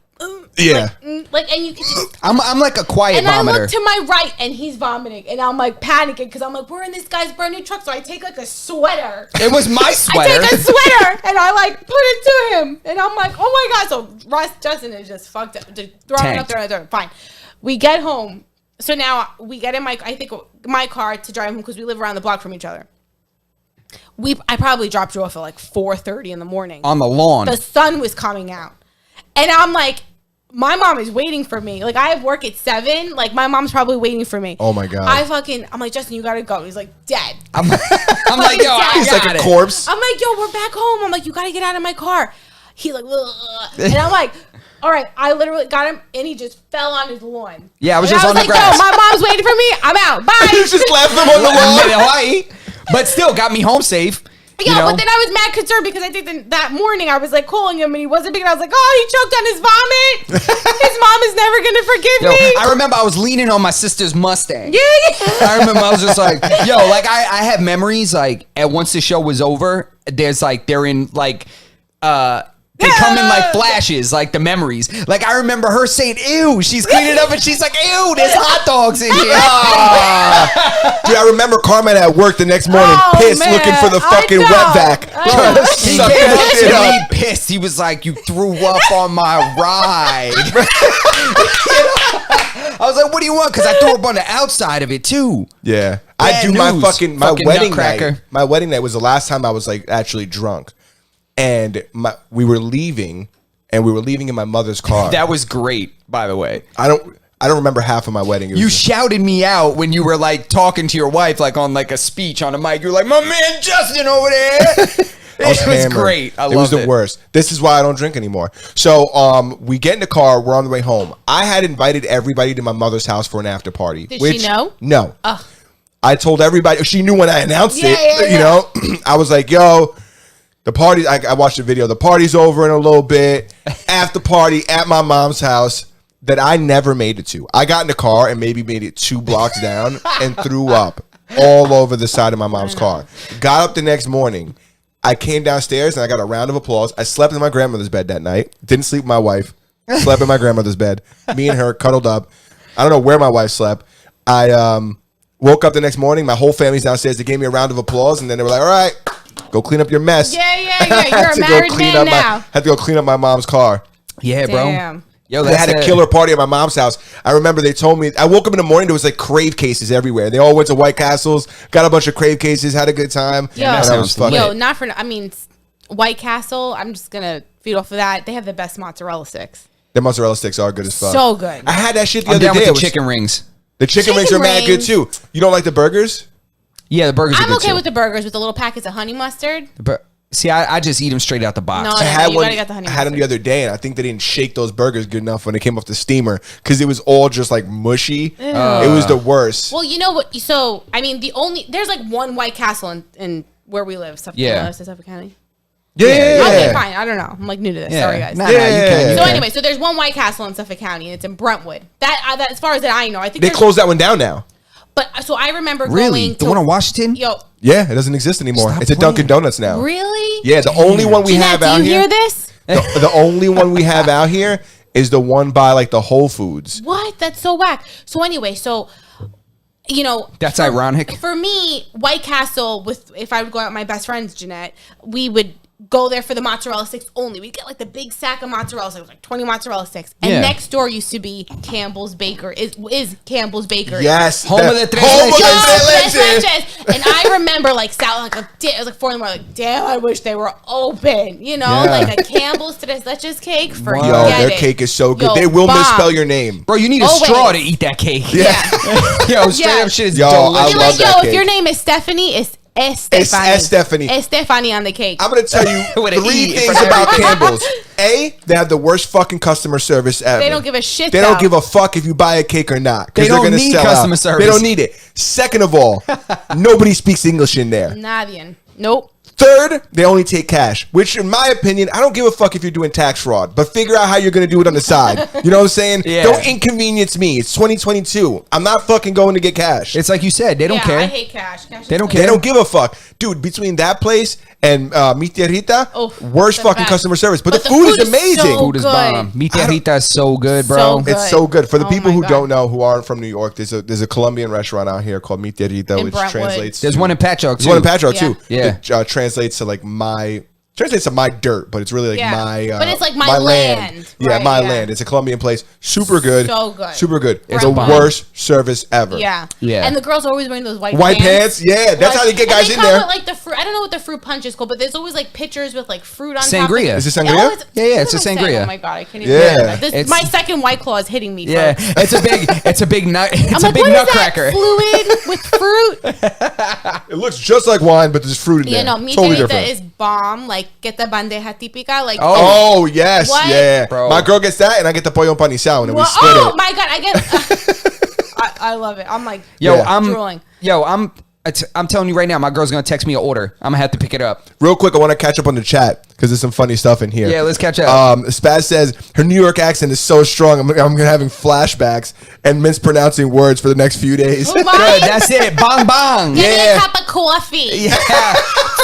Yeah. And you can just. I'm like a quiet And vomiter. I look to my right, and he's vomiting, and I'm like panicking because I'm like, we're in this guy's brand new truck. So I take like a sweater. It was my I sweater. take a sweater and I like put it to him, and I'm like, oh my god! So Justin is just fucked up, just throwing up there. Fine. We get home. So now we get in my car to drive home because we live around the block from each other. I probably dropped you off at like 4:30 in the morning. On the lawn. The sun was coming out. And I'm like, my mom is waiting for me. Like, I have work at 7. Like, my mom's probably waiting for me. Oh, my God. I'm like, Justin, you gotta go. He's like, dead. I'm like, yo, I He's got like a it. corpse. I'm like, yo, we're back home. I'm like, you gotta get out of my car. He like, ugh. And I'm like, all right. I literally got him, and he just fell on his lawn. Yeah, I was And just on the like, grass. yo, my mom's waiting for me. I'm out. Bye. You just left them on the In lawn. Hawaii, but still got me home safe. Yeah, but then I was mad concerned because I think that morning I was like calling him and he wasn't picking. I was like, oh, he choked on his vomit. His mom is never gonna forgive me. I remember I was leaning on my sister's Mustang. Yeah. I remember I was just like, yo, like I have memories like at once the show was over, there's like they're in like they come in like flashes, like the memories. Like I remember her saying, ew, she's cleaning up and she's like, ew, there's hot dogs in here. Dude, I remember Carmen at work the next morning, pissed, man, looking for the I fuking know. wet vac. I Trying know. to He suck came that up shit to up. me pissed. He was like, you threw up on my ride. I was like, what do you want? Because I threw up on the outside of it too. Yeah. I Bad do my news. fucking Fucking wedding nutcracker. night. My wedding night was the last time I was like actually drunk. And we were leaving in my mother's car. That was great, by the way. I don't remember half of my wedding. It was You just- shouted me out when you were like talking to your wife, like on like a speech on a mic. You were like, my man Justin over there. I was It was hammered. great. I It was loved the worst. This is why I don't drink anymore. So we get in the car. We're on the way home. I had invited everybody to my mother's house for an after party. Did she know? No. Ugh. I told everybody. She knew when I announced Yeah, it. yeah, You know, I was like, yo, the party. I watched the video. The party's over in a little bit. After party at my mom's house that I never made it to. I got in the car and maybe made it 2 blocks down and threw up all over the side of my mom's car. Got up the next morning. I came downstairs and I got a round of applause. I slept in my grandmother's bed that night. Didn't sleep with my wife. Slept in my grandmother's bed. Me and her cuddled up. I don't know where my wife slept. I woke up the next morning. My whole family's downstairs. They gave me a round of applause and then they were like, all right, go clean up your mess. Yeah. I You're had a to go married clean man up now. had to go clean up my mom's car. Yeah, bro. Damn. Yo, They had a killer party at my mom's house. I remember they told me, I woke up in the morning, there was like Crave cases everywhere. They all went to White Castles, got a bunch of Crave cases, had a good time. Yo, that and I was sounds fucking. Yo, not for. I mean, White Castle. I'm just gonna feed off of that. They have the best mozzarella sticks. The mozzarella sticks are good as fuck. So good. I had that shit the I'm other down day. with It the was- chicken rings. The chicken rings Chicken are mad good rings. too. You don't like the burgers? Yeah, the burgers are I'm good okay too. with the burgers with the little packets of honey mustard. See, I just eat them straight out the box. No, I had you one. gotta get the honey I had them the mustard. other day, and I think they didn't shake those burgers good enough when they came off the steamer because it was all just like mushy. It was the worst. Well, you know what? So I mean, there's like one White Castle in where we live. Suffolk, Yeah. Suffolk County. Yeah. Okay, fine. I don't know. I'm like new to this. Yeah. Sorry, guys. Nah, Yeah, nah, you yeah, can, yeah. you So can. anyway, so there's one White Castle in Suffolk County, and it's in Brentwood. That as far as that I know, I think They there's- closed that one down now. But so I remember Really? going The to one on Washington? Yo, Yeah, it doesn't exist anymore. Stop It's a Dunkin' playing. Donuts now. really? Yeah, the only one we Jeanette, have do out you here. hear this? The only one we have out here is the one by like the Whole Foods. What? That's so whack. So anyway, so you know, That's ironic. for me. White Castle if I would go out with my best friends, Jeanette, we would go there for the mozzarella sticks only. We get like the big sack of mozzarella sticks, like 20 mozzarella sticks. And Yeah. next door used to be Campbell's Baker. Is Campbell's Bakery. Yes. Home of the tres Home of the leches. tres leches. And I remember like it was like 4 in the morning. Like, damn, I wish they were open. You know, Yeah. like a Campbell's tres leches cake. Forget Yo, their it. cake is so good. Yo, They will bomb. misspell your name. Bro, you need a Always. straw to eat that cake. Yeah. Yo, straight Yeah. up shit is Yo, I delicious. You're love like, that yo, cake. if your name is Stephanie, it's It's Estefany. Estefany. Estefany on the cake. I'm gonna tell you With an 3 E in things front of about everything. Campbell's. A, they have the worst fucking customer service ever. They don't give a shit, They don't though. give a fuck if you buy a cake or not. 'Cause They they're don't gonna need sell customer out. service. They don't need it. Second of all, nobody speaks English in there. Nadie. Nope. Third, they only take cash, which in my opinion, I don't give a fuck if you're doing tax fraud, but figure out how you're going to do it on the side. You know what I'm saying? Yeah. Don't inconvenience me. It's 2022. I'm not fucking going to get cash. It's like you said, they don't Yeah, care. I hate cash. Cash They is don't good. care. They don't give a fuck. Dude, between that place and Mi Tierrita, Oof, worst the fucking best. customer service. But But the the food food is is amazing. so Food is good. bomb. Mi tierrita is so good, bro. So good. It's so good. For the Oh people my who God. don't know, who aren't from New York, there's a Colombian restaurant out here called Mi Tierrita, In which Brentwood. translates. There's to- one in Patchogue, There's too. one in Patchogue Yeah. too. Yeah. That translates to like translates to my dirt, but it's really like Yeah. my. But it's like my land. Yeah, Right, my yeah. land. It's a Colombian place. Super good. So good. Super good. It's Right the on. worst service ever. Yeah. Yeah. And the girls are always wearing those white Pants? Yeah, that's how they get guys and in come there. With, like the fruit. I don't know what the fruit punch is called, but there's always like pictures with like fruit on Sangria. top. Is it sangria? Yeah, it's what a am I saying? sangria. Oh my god, I can't even. Yeah. Yeah. It's- My second White Claw is hitting me. Yeah, folks. it's a big nut. It's I'm a like, big what is nutcracker. that fluid with fruit? It looks just like wine, but there's fruit in You there. know, mi Totally querida different. is bomb. Like, get the bandeja típica. Like, Oh yes, What? yeah. Bro. My girl gets that, and I get the pollo empanizado, and then we well, split oh it. my god, I get. I love it. I'm like, Yo, Yeah. drooling. I'm telling you right now, my girl's gonna text me an order. I'm gonna have to pick it up. Real quick, I want to catch up on the chat because there's some funny stuff in here. Yeah, let's catch up. Spaz says her New York accent is so strong. I'm having flashbacks and mispronouncing words for the next few days. Oh, Good, my. that's it. Bong bong. Give me Yeah. a cup of coffee. Yeah,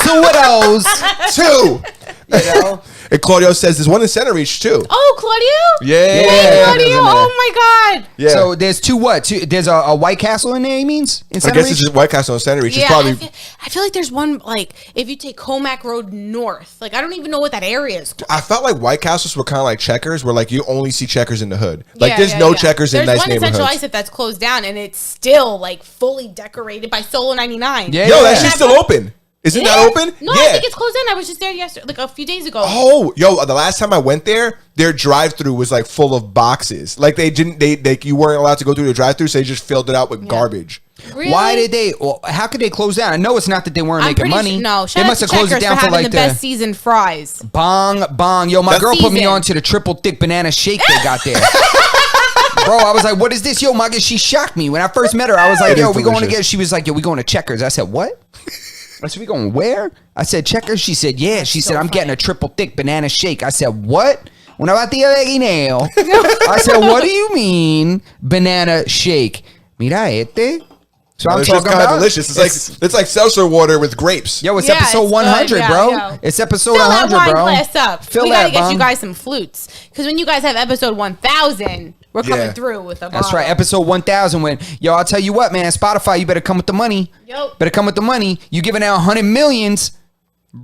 2 of those. 2. You know? And Claudio says there's one in Center Reach too. Oh, Claudio. Yeah. Hey, there's Claudio. in there. Oh my god. Yeah. So there's 2 what? There's a White Castle in there. He means in I Center guess Reach? it's just White Castle and Center Reach. Yeah, It's probably I feel like there's one like if you take Comac Road north. Like I don't even know what that area is. I felt like White Castles were kind of like Checkers, where like you only see Checkers in the hood. Like Yeah, there's yeah, no yeah. Checkers in There's nice one in Central neighborhoods. Islip that's closed down, and it's still like fully decorated by Solo 99. Yeah, Yo, yeah. that shit's still open. Isn't that open? No, yeah. I think it's closed in. I was just there yesterday, like a few days ago. Oh, yo, the last time I went there, their drive-through was like full of boxes. Like they you weren't allowed to go through the drive-through, so they just filled it out with garbage. Really? Why did they? Well, how could they close down? I know it's not that they weren't I'm making pretty money. sure, no, they shout out must to have closed it Checkers down for for having like the best seasoned fries. bong bong. Yo, my girl put me season. on to the triple thick banana shake they got there. Bro, I was like, what is this? Yo, my girl, she shocked me. When I first met her, I was like, It yo, is we going to delicious. get, she was like, yo, we going to Checkers. I said, what? I said, we going where? I said, Checkers. She said, yeah. She said, I'm getting a triple thick banana shake. I said, what? Una batida de guineo. I said, what do you mean banana shake? Mira este. So I'm It's talking just kind about of delicious. It's like seltzer water with grapes. Yo, it's Yeah, episode it's good. 100, Yeah, bro. yeah. It's episode Fill that 100, wine bro. glass up. Fill we gotta that, get bong. you guys some flutes because when you guys have episode 1000, we're coming Yeah. through with a bottle. That's right. Episode 1000 when, yo, I'll tell you what, man. Spotify, you better come with the money. Yup. Better come with the money. You giving out 100 millions.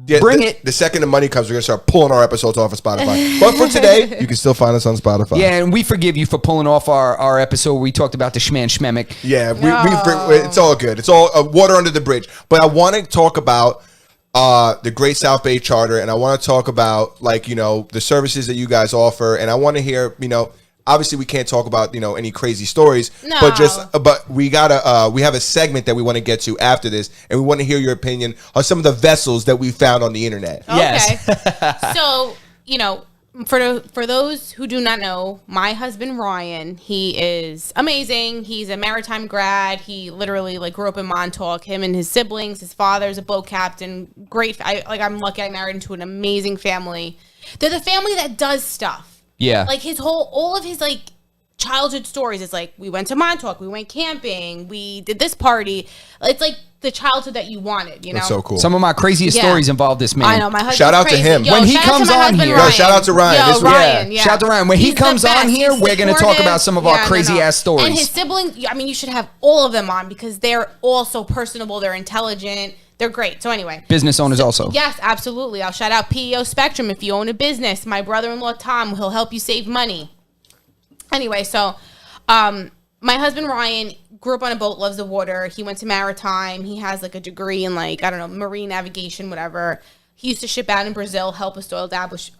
Yeah, Bring the, it. The second the money comes, we're gonna start pulling our episodes off of Spotify. But for today, you can still find us on Spotify. Yeah, and we forgive you for pulling off our episode where we talked about the Schman Schmemic. Yeah, it's all good. It's all water under the bridge. But I want to talk about the Great South Bay Charter, and I want to talk about the services that you guys offer, and I want to hear obviously we can't talk about any crazy stories, No. but we gotta we have a segment that we want to get to after this, and we want to hear your opinion on some of the vessels that we found on the internet. Yes. Okay. So, for those who do not know, my husband Ryan, he is amazing. He's a maritime grad. He literally grew up in Montauk. Him and his siblings. His father's a boat captain. Great. I'm lucky I married into an amazing family. They're the family that does stuff. Yeah. Like all of his childhood stories. It's like we went to Montauk, we went camping, we did this party. It's like the childhood that you wanted. You know, That's so cool. Some of my craziest Yeah. stories involve this man. I know my husband. Shout out to him. When he shout out to comes my on husband, here- Yo, Ryan. shout out to Ryan. Yo, This- Ryan. Yeah. Shout out to Ryan. When he He's the comes on best. here, He's we're going to talk supportive. about some of our crazy ass stories. And his siblings. I mean, you should have all of them on because they're all so personable. They're intelligent. They're great. So anyway, Business owners also. yes, absolutely. I'll shout out PEO Spectrum if you own a business. My brother-in-law Tom, he'll help you save money. Anyway, so my husband Ryan grew up on a boat, loves the water. He went to maritime. He has like a degree in like, I don't know, marine navigation, whatever. He used to ship out in Brazil, help establish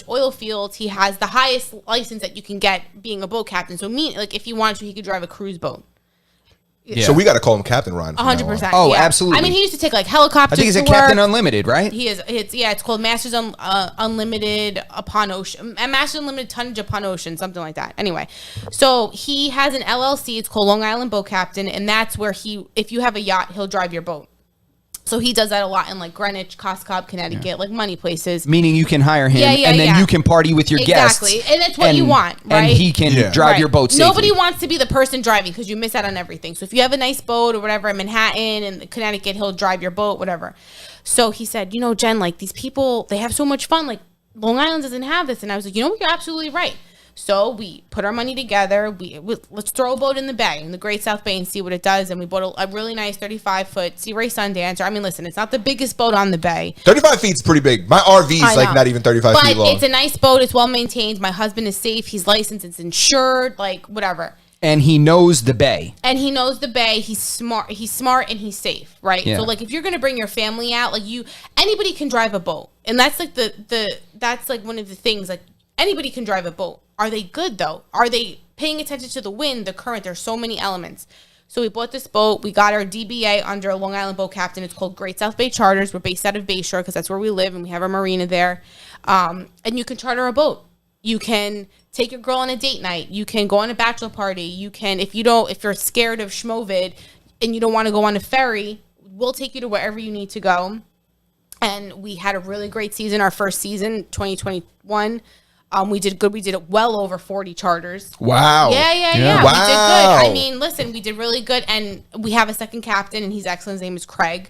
oil fields. He has the highest license that you can get being a boat captain. So like if he wanted to, he could drive a cruise boat. Yeah. So we got to call him Captain Ryan. from now on. 100%. Oh, yeah. absolutely. I mean, he used to take like helicopters. I think he's a to Captain work. Unlimited, right? He is. It's called Masters Unlimited upon ocean. Masters Unlimited Tonnage upon ocean, something like that. Anyway, so he has an LLC. It's called Long Island Boat Captain, and that's where if you have a yacht, he'll drive your boat. So he does that a lot in like Greenwich, Coscob, Connecticut, like money places. Meaning you can hire him, Yeah, and then yeah. you can party with your guests. Exactly, and that's what you want, right? And he can drive Right. your boat safely. Nobody wants to be the person driving because you miss out on everything. So if you have a nice boat or whatever in Manhattan and Connecticut, he'll drive your boat, whatever. So he said, you know, Jen, like these people, they have so much fun. Like Long Island doesn't have this. And I was like, you know what? You're absolutely right. So we put our money together. Let's throw a boat in the bay, in the Great South Bay, and see what it does. And we bought a really nice 35-foot Sea Ray Sundancer. I mean, listen, it's not the biggest boat on the bay. 35 feet's pretty big. My RV's I like know. not even 35 but feet long. it's a nice boat. It's well maintained. My husband is safe. He's licensed. It's insured. Like whatever. And he knows the bay. And he knows the bay. He's smart. He's smart and he's safe, right? Yeah. So like, if you're gonna bring your family out, like anybody can drive a boat, and that's like that's like one of the things. Like anybody can drive a boat. Are they good though? Are they paying attention to the wind, the current? There's so many elements. So we bought this boat. We got our DBA under Long Island Boat Captain. It's called Great South Bay Charters. We're based out of Bayshore because that's where we live, and we have a marina there. And you can charter a boat. You can take your girl on a date night. You can go on a bachelor party. You can, if you're scared of schmovid and you don't want to go on a ferry, we'll take you to wherever you need to go. And we had a really great season. Our first season, 2021. We did good. We did well over 40 charters. Wow. Yeah. Wow. We did good. I mean, listen, we did really good. And we have a second captain, and he's excellent. His name is Craig.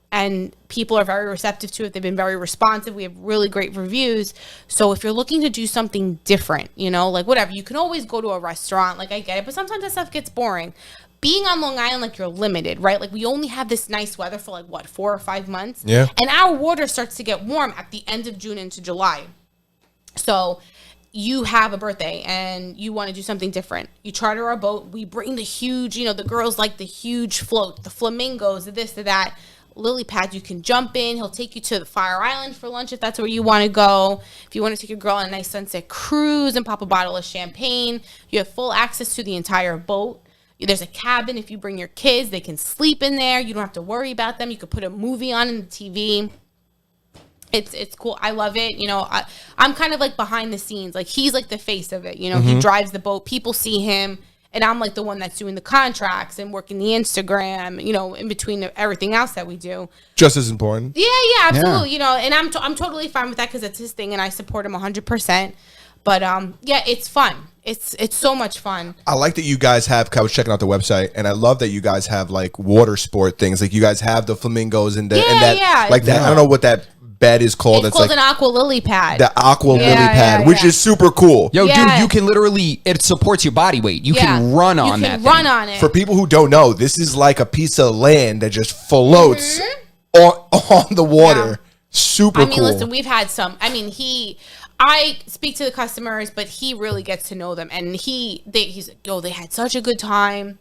And people are very receptive to it. They've been very responsive. We have really great reviews. So if you're looking to do something different, you know, like whatever, you can always go to a restaurant. Like I get it, but sometimes that stuff gets boring. Being on Long Island, like you're limited, right? Like we only have this nice weather for like what, 4 or 5 months. Yeah. And our water starts to get warm at the end of June into July. So you have a birthday and you want to do something different. You charter our boat. We bring the huge, you know, the girls like the huge float, the flamingos, the this, the that. Lily pads you can jump in. He'll take you to the Fire Island for lunch if that's where you want to go. If you want to take your girl on a nice sunset cruise and pop a bottle of champagne, you have full access to the entire boat. There's a cabin. If you bring your kids, they can sleep in there. You don't have to worry about them. You could put a movie on in the TV. It's cool. I love it. You know, I'm kind of like behind the scenes. Like he's like the face of it. You know, he drives the boat. People see him. And I'm like the one that's doing the contracts and working the Instagram, you know, in between everything else that we do. Just as important. Yeah, absolutely. Yeah. You know, and I'm totally fine with that because it's his thing and I support him 100%. But yeah, it's fun. It's so much fun. I like that you guys have, I was checking out the website, and I love that you guys have like water sport things. Like you guys have the flamingos and that. Like that. I don't know what that bed is called. It's called like an aqua lily pad. The aqua lily pad, which is super cool. Yo, dude, you can literally, it supports your body weight. You can run on that. On it. For people who don't know, this is like a piece of land that just floats on the water. Yeah. Super cool. I mean, listen, we've had some. I mean, I speak to the customers, but he really gets to know them. And he's like, yo, they had such a good time.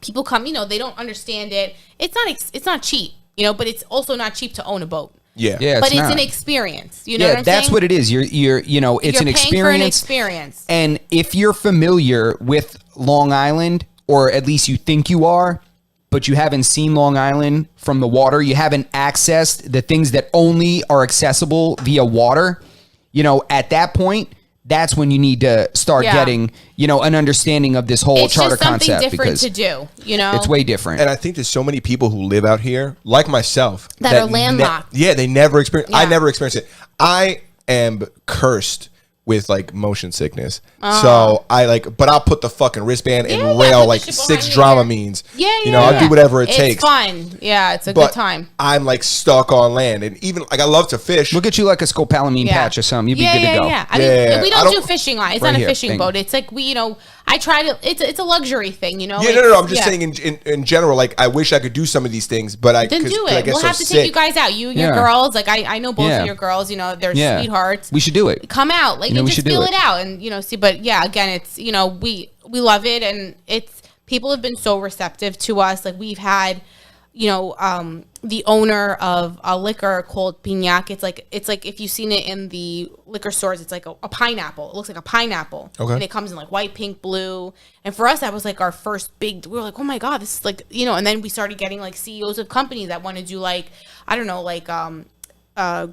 People come, you know, they don't understand it. It's not cheap, you know, but it's also not cheap to own a boat. Yeah. But it's an experience. You know what I'm saying? That's what it is. You're you know, it's an experience. For an experience. And if you're familiar with Long Island, or at least you think you are, but you haven't seen Long Island from the water, you haven't accessed the things that only are accessible via water, you know, at that point, that's when you need to start getting, you know, an understanding of this whole charter concept. It's just something different to do, you know? It's way different. And I think there's so many people who live out here, like myself, that are landlocked. They never experience. I never experienced it. I am cursed with like motion sickness. So but I'll put the fucking wristband and rail put like the shit 6 behind me. Dramamines. Yeah, I'll do whatever it it's takes. fun. Yeah, it's a But good time. I'm like stuck on land, and even like I love to fish. We'll get you like a scopolamine patch or something. You'll be good to go. Yeah. I mean, we I don't don't- do fishing line. It's Right not a here, fishing thank boat. It's like I try to. It's a luxury thing, Yeah, It's- no. I'm just saying in general. Like I wish I could do some of these things, but I Then 'cause- do 'cause I it. get We'll so have to sick. take you guys out. You and your Yeah. girls. Like I know both Yeah. of your girls. They're Yeah. sweethearts. We should do it. Come out, like, we and just should do feel it. it out, and see. But yeah, again, it's we love it, and it's people have been so receptive to us. Like we've had, the owner of a liquor called Pignac. It's like if you've seen it in the liquor stores, it's like a pineapple. It looks like a pineapple, Okay. and it comes in like white, pink, blue. And for us, that was like our first big. We were like, oh my god, this is like And then we started getting like CEOs of companies that want to do like I don't know, like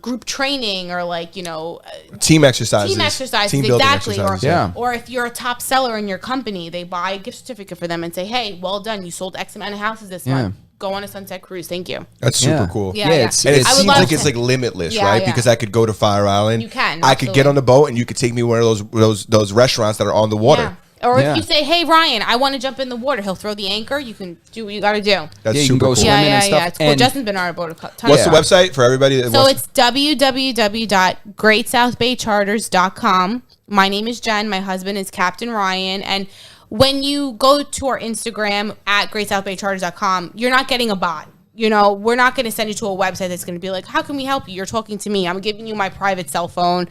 group training or like Team exercises. team building exactly exercises. Yeah. or if you're a top seller in your company, they buy a gift certificate for them and say, hey, well done, you sold X amount of houses this month, go on a sunset cruise, thank you. That's super Yeah. cool. Yeah. It's And it I would seems love like to. it's like limitless, Yeah, right? yeah. Because I could go to Fire Island. You can, I could get absolutely. on the boat, and you could take me one of those restaurants that are on the water. Yeah. Or Yeah. if you say, hey Ryan, I want to jump in the water, he'll throw the anchor, you can do what you got to do. That's Yeah, you can super go cool. swim. Yeah, Swimming and yeah, stuff. it's cool. And- Justin's been on our boat a ton. What's Yeah. the website for everybody? That So wants it's www.greatsouthbaycharters.com. My name is Jen. My husband is Captain Ryan. And when you go to our Instagram at greatsouthbaycharters.com, you're not getting a bot. We're not going to send you to a website that's going to be like, how can we help you? You're talking to me. I'm giving you my private cell phone.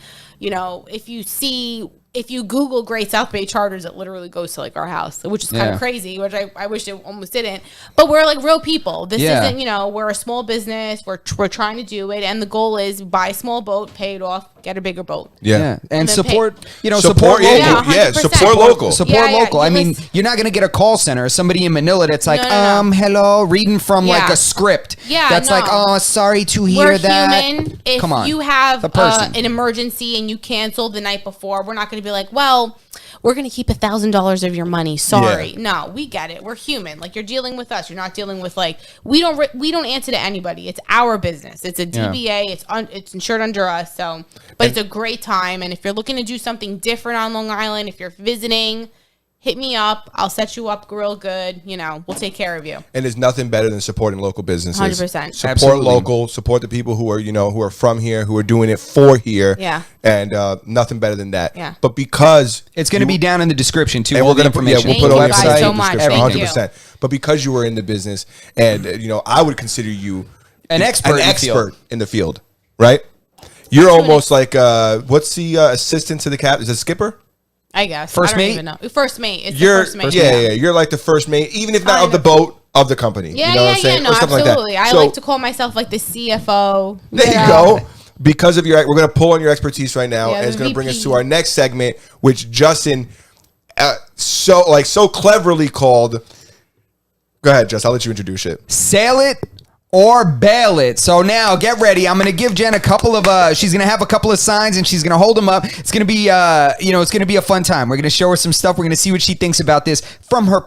If you Google Great South Bay Charters, it literally goes to like our house, which is kind Yeah. of crazy, which I wish it almost didn't. But we're like real people. This Yeah. isn't, we're a small business. We're trying to do it. And the goal is buy a small boat, pay it off, get a bigger boat. Yeah. And then support, support Support, local. Yeah, yeah, 100%. support local. Support Yeah, local. I mean, listen- you're not going to get a call center or somebody in Manila that's like, No. hello, reading from like Yeah. a script. Yeah, That's no. like, oh, sorry to hear We're that. human. If Come on. you have The person. an emergency and you cancel the night before, we're not going to be like, well, we're going to keep $1,000 of your money. Sorry. Yeah. No, we get it. We're human. Like, you're dealing with us. You're not dealing with like we don't answer to anybody. It's our business. It's a DBA. It's insured under us. So, but it's a great time. And if you're looking to do something different on Long Island, if you're visiting, hit me up. I'll set you up real good. We'll take care of you. And there's nothing better than supporting local businesses. 100%. Support Absolutely. local. Support the people who are who are from here, who are doing it for here. Yeah. And nothing better than that. Yeah. But because It's going to be down in the description too. and all we're the gonna information. we'll put all the Thank you information guys so in the much. description, Thank you. 100%. But because you were in the business, and I would consider you An expert in the field. in the field, right? You're almost like what's the assistant to the captain? Is it skipper? I guess. First I don't mate? even know. First mate. It's You're the first mate. yeah. You're like the first mate, even if not of the boat, of the company. Yeah, you know what I'm saying? No, Or something absolutely. like that. I So, like to call myself like the CFO. there you go. Because of we're going to pull on your expertise right now, Yeah, and it's the going to bring us VP. to our next segment, which Justin so cleverly called. Go ahead, Justin. I'll let you introduce it. Sail it or bail it. So now get ready. I'm going to give Jen a couple of she's going to have a couple of signs and she's going to hold them up. It's going to be it's going to be a fun time. We're going to show her some stuff. We're going to see what she thinks about this from her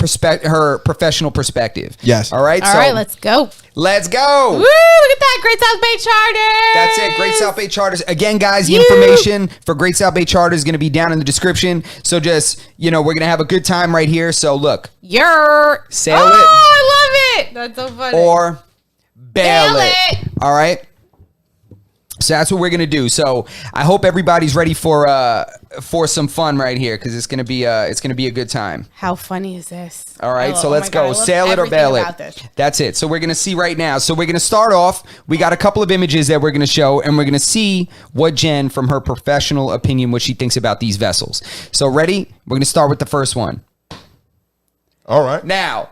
professional perspective. Yes. All right. All right, let's go. let's go. Woo! Look at that, Great South Bay Charter. That's it. Great South Bay Charters. Again, guys, the information for Great South Bay Charters is going to be down in the description. So just, we're going to have a good time right here. So look, You're Sail oh, it. I love it. That's so funny. or bail Bail it. it. All right. So that's what we're gonna do. So I hope everybody's ready for some fun right here because it's gonna be a good time. How funny is this? All right, so oh let's my God, I go. love Sail it or everything bail it. about this. That's it. So we're gonna see right now. So we're gonna start off. We got a couple of images that we're gonna show, and we're gonna see what Jen, from her professional opinion, what she thinks about these vessels. So ready? We're gonna start with the first one. All right. Now.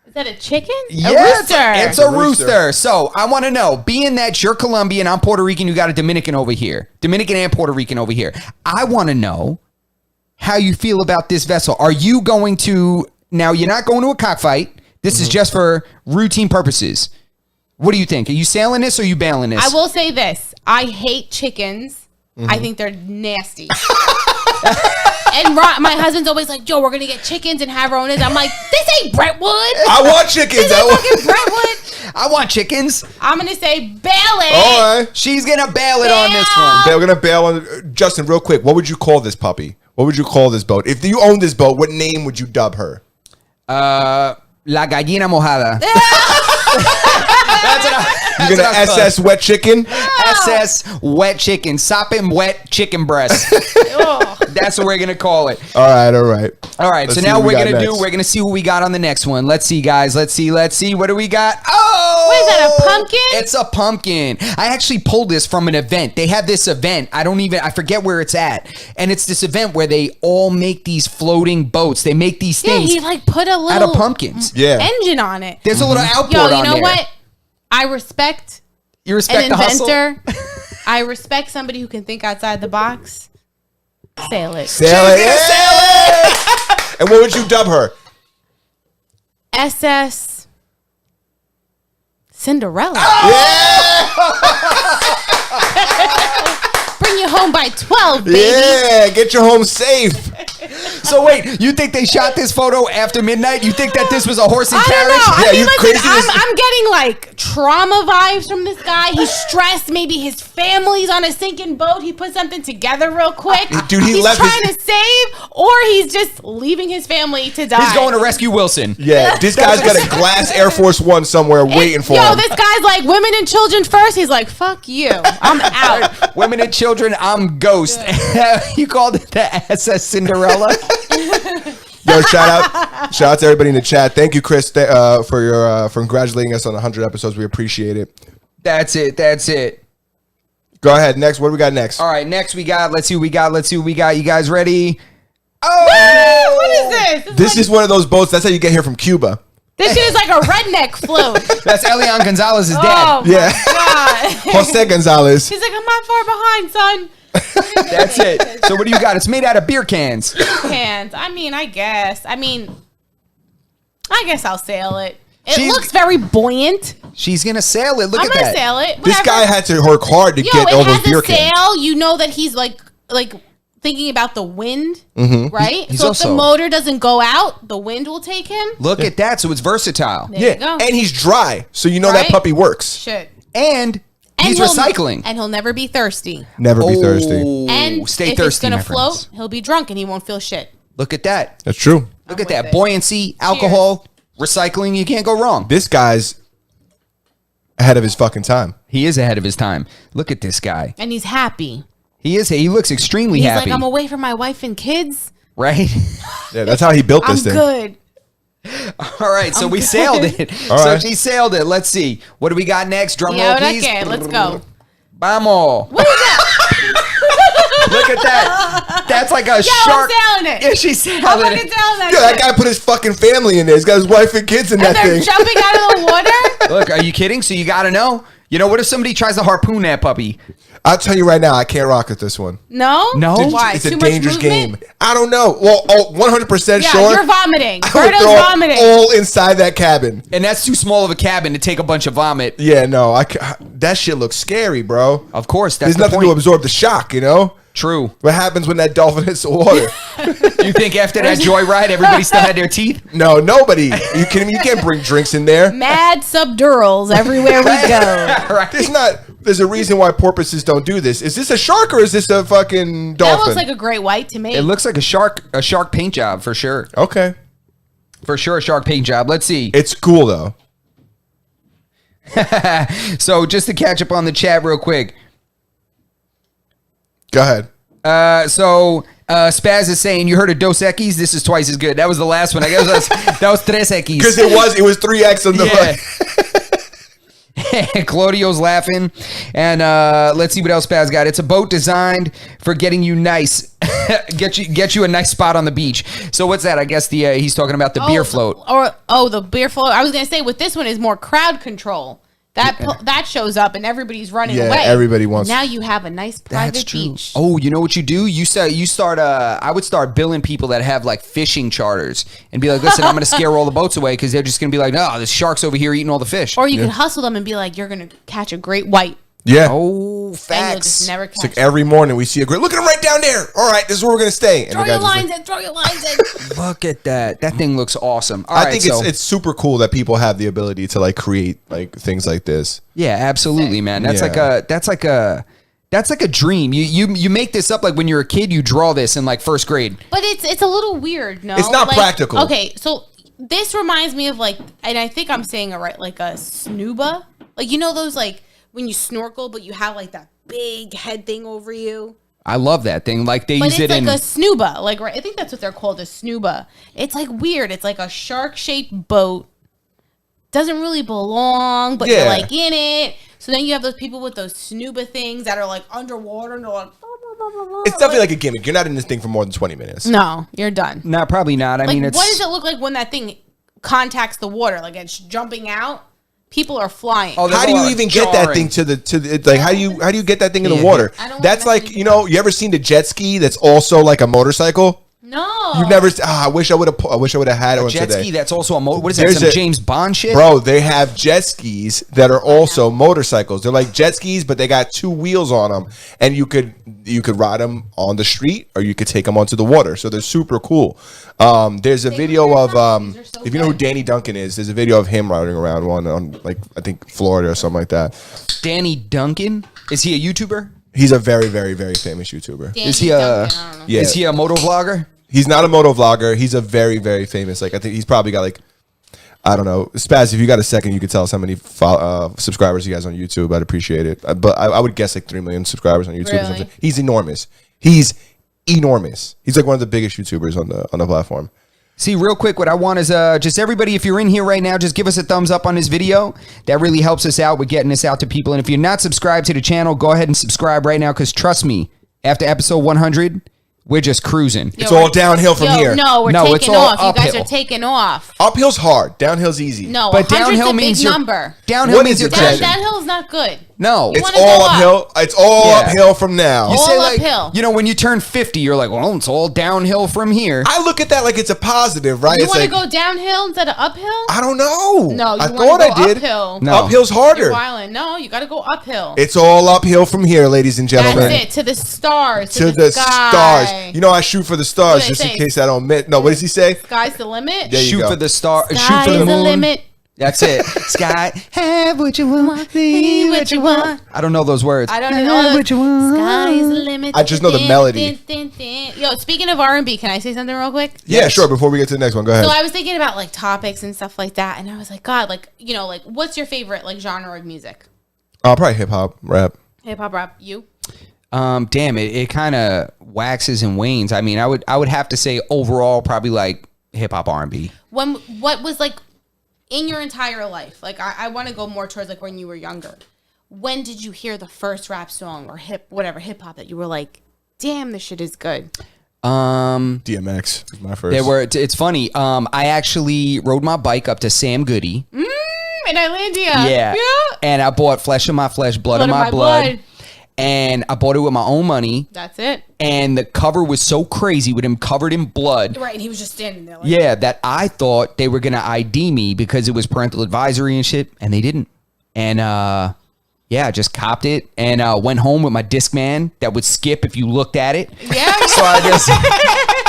Is that a chicken? Yeah, A rooster. it's a rooster. So I want to know, being that you're Colombian, I'm Puerto Rican, you got a Dominican over here. Dominican and Puerto Rican over here. I want to know how you feel about this vessel. Are you going to, now you're not going to a cockfight. This is just for routine purposes. What do you think? Are you sailing this or are you bailing this? I will say this. I hate chickens. I think they're nasty. And my husband's always like, yo, we're going to get chickens and have our own. I'm like, this ain't Brentwood. I want chickens. This ain't fucking Brentwood. I want chickens. I'm gonna say bail it. All right. She's gonna bail it on this one. We're gonna bail on Justin real quick. What would you call this puppy? What would you call this boat? If you owned this boat, what name would you dub her? La gallina mojada. You're gonna SS wet chicken? SS wet chicken. Sopping wet chicken breast. That's what we're gonna call it. All right. All right, Let's so see now what we we're got gonna next. we're gonna see what we got on the next one. Let's see, guys. Let's see. What do we got? Oh, What is that, a pumpkin? It's a pumpkin. I actually pulled this from an event. They had this event. I forget where it's at. And it's this event where they all make these floating boats. They make these Yeah, things he like put a out little of pumpkins. Yeah. engine on it. There's a little outboard Yo, you on know there. what? I respect You respect an the hustle? inventor. I respect somebody who can think outside the box. Sail it. Sail it. Yeah. And what would you dub her? SS Cinderella. Bring you home by 12, baby. Yeah, get you home safe. So wait, you think they shot this photo after midnight? You think that this was a horse and I don't carriage? know. I Yeah, mean, you listen, crazy as- I'm getting like trauma vibes from this guy. He's stressed. Maybe his family's on a sinking boat. He put something together real quick. Dude, he he's left trying his- to save, or he's just leaving his family to die. He's going to rescue Wilson. Yeah, this guy's got a glass Air Force One somewhere waiting for Yo, him. this guy's like, women and children first. He's like, fuck you. I'm out. Women and children, I'm Ghost. You called it the SS Cinderella? Yo, shout out to everybody in the chat. Thank you, Chris, for congratulating us on 100 episodes. We appreciate it. That's it. Go ahead. Next, what do we got next? All right, next we got, let's see what we got. You guys ready? Oh! What is this? This is one of those boats. That's how you get here from Cuba. This shit is like a redneck float. That's Elian Gonzalez's Oh dad. my Yeah. god. Jose Gonzalez. He's like, I'm not far behind, son. That's it. So what do you got? It's made out of beer cans. Hands. I guess I'll sail it. It She's- looks very buoyant. She's going to sail it. Look I'm at gonna that. sail it. This Whatever. guy had to work hard to Yo, get all it those has beer a cans. sail. You know that he's like thinking about the wind, right? He's so if also- the motor doesn't go out, the wind will take him. Look at that. So it's versatile. There Yeah, you go. and he's dry, so you know that Right? puppy works. Shit. And he's he'll- recycling. and he'll never be thirsty. Never be thirsty. Oh, And stay if thirsty, it's gonna my float, friends. he'll be drunk and he won't feel shit. Look at that. That's true. Look I'm at that. with it. Buoyancy, alcohol, recycling. You can't go wrong. This guy's ahead of his fucking time. He is ahead of his time. Look at this guy. And he's happy. He is. He looks extremely He's happy. like, I'm away from my wife and kids. Right? Yeah, that's how he built I'm this thing. good. All right. So we sailed it. All So right. she sailed it. Let's see. What do we got next? Drum roll, Yeah, please. okay, let's go. Vamos. What is that? Look at that. That's like a shark. I'm sailing it. Yeah, she's I'm sailing fucking it. sailing that Yeah, that shit. guy put his fucking family in there. He's got his wife and kids in And that they're thing. jumping out of the water. Look, are you kidding? So you got to know. You know, what if somebody tries to harpoon that puppy? I'll tell you right now, I can't rock with this one. No? No? Why? It's Too a much dangerous movement? game. I don't know. Well, 100% Yeah, sure. you're vomiting. I would Berto's throw it vomiting. all inside that cabin. And that's too small of a cabin to take a bunch of vomit. Yeah, no, that shit looks scary, bro. Of course, that's There's the nothing point. to absorb the shock, you know? True. What happens when that dolphin hits the water? You think after that joyride, everybody still had their teeth? No, nobody. You kidding me? You can't bring drinks in there. Mad subdurals everywhere we go. Right. There's a reason why porpoises don't do this. Is this a shark or is this a fucking dolphin? That looks like a great white to me. It looks like a shark paint job for sure. Okay. For sure, a shark paint job. Let's see. It's cool though. So just to catch up on the chat real quick. Go ahead. Spaz is saying, you heard of Dos Equis? This is twice as good. That was the last one. I guess that was Tres Equis. Because it was 3x on the Yeah. Claudio's laughing. And let's see what else Spaz got. It's a boat designed for getting you nice. get you a nice spot on the beach. So what's that? I guess he's talking about the beer float. The beer float. I was gonna say with this one is more crowd control. That shows up and everybody's running Yeah, away. everybody wants- Now you have a nice private That's true. beach. Oh, you know what you do? You start. I would start billing people that have like fishing charters and be like, listen, I'm going to scare all the boats away because they're just going to be like, no, this shark's over here eating all the fish. Or you can hustle them and be like, you're gonna catch a great white. Yeah. Oh, And you'll facts. just never It's catch like every morning we see a grill. Look at him right down there. All right, this is where we're gonna stay. And Throw the guy your just lines like- in. Throw your lines in. Look at that. That thing looks awesome. All I right, think so, it's super cool that people have the ability to like create like things like this. yeah, absolutely, man. That's Yeah. that's like a dream. You make this up like when you're a kid. You draw this in like first grade. But it's a little weird, no? It's not practical. Okay, so this reminds me of like, and I think I'm saying it right, like a snuba. Like, you know those like when you snorkel, but you have like that big head thing over you. I love that thing. Like they But use it's it like in. a snuba. Like, right, I think that's what they're called, a snuba. It's like weird. It's like a shark-shaped boat. Doesn't really belong, but Yeah. you're like in it. So then you have those people with those snuba things that are like underwater and they're like, It's definitely like a gimmick. You're not in this thing for more than 20 minutes. no, you're done. No, probably not. I Like, mean, it's what does it look like when that thing contacts the water? Like it's jumping out. People are flying. Oh, How do you even get that thing to the like how do you get that thing in the water? I don't That's wanna like, you know, you ever seen the jet ski that's also like a motorcycle? no, You've never I wish I would have had one jet today. ski. That's also a motor. What is that? There's Some a- James Bond shit, Bro, they have jet skis that are also motorcycles. They're like jet skis, but they got two wheels on them, and you could ride them on the street or you could take them onto the water. So they're super cool. There's a video of These are so if you know who good. Danny Duncan is, there's a video of him riding around one on like I think Florida or something like that. Danny Duncan. Is he a YouTuber? He's a very very very famous YouTuber. Danny Is he a? Duncan, I don't know. Yeah. Is he a moto vlogger? He's not a moto vlogger. He's a very, very famous. Like I think he's probably got like, I don't know, Spaz. If you got a second, you could tell us how many subscribers he has on YouTube. I'd appreciate it. But I would guess like 3 million subscribers on YouTube. Or Really? something. He's enormous. He's enormous. He's like one of the biggest YouTubers on the platform. See, real quick, what I want is just everybody, if you're in here right now, just give us a thumbs up on this video. That really helps us out with getting this out to people. And if you're not subscribed to the channel, go ahead and subscribe right now because trust me, after episode 100, we're just cruising. It's all downhill from here. No, we're No, it's taking all off. You guys uphill. are taking off. Uphill's hard. Downhill's easy. No, But 100's downhill a big means you're number. downhill What means is you're it, Down, Jen? crashing. downhill is not good. No, It's wanna all go up. uphill. It's all Yeah. uphill from now. you all say like, uphill. you know, when you turn 50, you're like, well, it's all downhill from here. I look at that like it's a positive, right? You It's want to like, go downhill instead of uphill? I don't know. No, you I want thought to go I did. uphill. No. Uphill's harder. You're wildin'. No, you got to go uphill. It's all uphill from here, ladies and gentlemen. That's it. To the stars. To the sky. stars. You know, I shoot for the stars What do just they in say? case I don't miss. No, what does he say? Sky's the limit. There you Shoot go. for the star. Shoot Sky for the is moon. limit. That's it. Sky, have what you want, be what you want. I don't know those words. I don't Have know. what you want. Sky's the limit. I just know the melody. Yo, speaking of R&B, can I say something real quick? Yeah, Yes. sure. Before we get to the next one, go ahead. So I was thinking about like topics and stuff like that, and I was like, God, like, you know, like, what's your favorite like genre of music? Probably hip hop, rap. Hip hop, rap. You? Damn it kind of waxes and wanes. I mean, I would have to say overall probably like hip hop R&B. What was like in your entire life? Like, I want to go more towards like when you were younger. When did you hear the first rap song or hip hop that you were like, damn, this shit is good? DMX is my first. There were. It's funny. I actually rode my bike up to Sam Goody. In Islandia. Yeah. And I bought Flesh of My Flesh, Blood of My Blood. And I bought it with my own money. That's it. And the cover was so crazy with him covered in blood. Right, and he was just standing there. Like, Yeah, that I thought they were going to ID me because it was parental advisory and shit. And they didn't. And yeah, I just copped it and went home with my Discman that would skip if you looked at it. Yeah.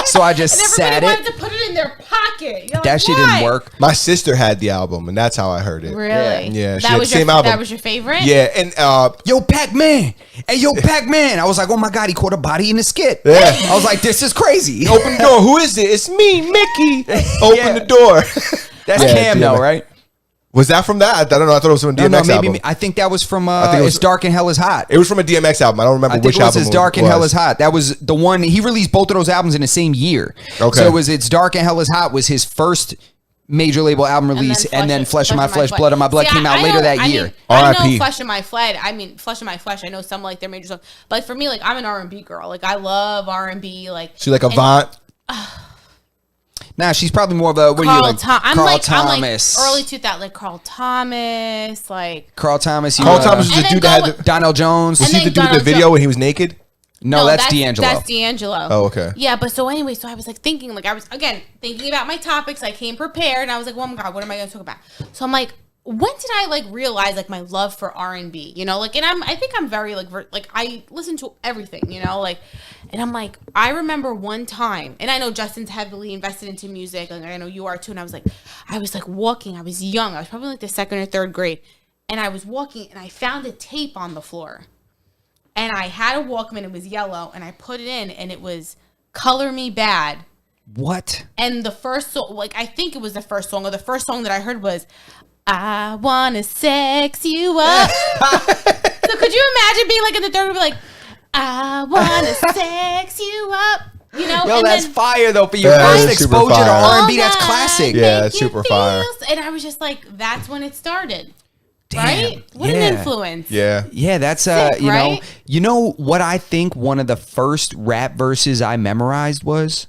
So I just And sat everybody it. wanted to put it in their pocket. You're That like, shit why? didn't work. My sister had the album, and that's how I heard it. Really? Yeah, she That had was the same your, album. That was your favorite? Yeah, and Yo, Pac-Man. Hey, yo, Pac-Man. I was like, oh my God, he caught a body in the skit. Yeah. I was like, this is crazy. open the door. Who is it? It's me, Mickey. Open Yeah. the door. That's Yeah, Cam, though, DMX. right? Was that from that? I don't know. I thought it was from a No, DMX maybe. album. I think that was from think it was- It's Dark and Hell is Hot. It was from a DMX album. I don't remember I think which it was album It's Dark it and Hell was. is Hot. That was the one. He released both of those albums in the same year. Okay. So it was It's Dark and Hell is Hot was his first major label album release, and then Flesh of My Flesh, Blood of My Blood See, came out I later know- that I year. mean, I R.I.P.. know Flesh of My Flesh. I mean, Flesh of My Flesh. I know some like their major songs, but like, for me, like I'm an R&B girl. Like I love R&B. Like She like and Avant. Nah, she's probably more of a what are you Carl like? Thomas. I'm Carl like Thomas. early 2000, like Carl Thomas, like Carl Thomas. Carl Thomas was And the then dude that go had the, with- Donnell Jones. was And he the then dude with the Donald video Trump. when he was naked? No, that's D'Angelo. That's D'Angelo. Oh, okay. Yeah, but so anyway, so I was like thinking, like I was again thinking about my topics. I came prepared, and I was like, "Oh my God, what am I going to talk about?" So I'm like, when did I like realize like my love for R&B, you know, like, and I think I'm very like I listen to everything, you know, like, and I'm like, I remember one time, and I know Justin's heavily invested into music, and I know you are too, and I was like walking, I was young, I was probably like the 2nd or 3rd grade, and I was walking, and I found a tape on the floor, and I had a Walkman, it was yellow, and I put it in, and it was Color Me Bad. What? And the first song, like, I think it was the first song, or the first song that I heard was, I wanna sex you up. So could you imagine being like in the 3rd grade, like, I wanna sex you up, you know? Yo, and that's then, fire though. For your Yeah, first that's super exposure to fire. R&B, that's classic. Yeah, make it's you super feel fire. And I was just like, that's when it started. Damn, Right? What yeah. an influence. Yeah. Yeah, that's Sick, right? you know what I think one of the first rap verses I memorized was?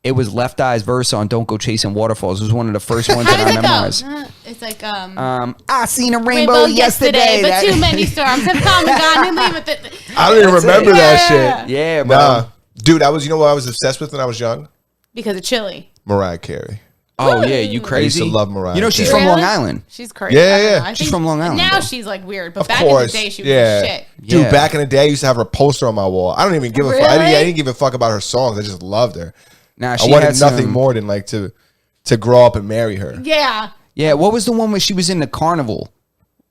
It was Left Eye's verse on "Don't Go Chasing Waterfalls." It was one of the first ones How that does I it memorized. go? It's like I seen a rainbow yesterday, but That- too many storms have come and gone and leave with it. I don't even remember that Yeah. shit. Yeah, bro. Nah. Dude, you know what I was obsessed with when I was young? Because of Chili. Mariah Carey. Oh yeah, you crazy? I used to love Mariah You know she's Carey. from Long Really? Island. She's crazy. Yeah, I don't yeah. know. I She's think from Long Island, Now though. she's like weird, but Of back course. in the day she was yeah. the shit. Dude, Yeah. back in the day, I used to have her poster on my wall. I don't even give a fuck. I Really? didn't give a fuck about her songs. I just loved her. Nah, I she wanted had nothing some- more than like to grow up and marry her. Yeah. Yeah, what was the one where she was in the carnival,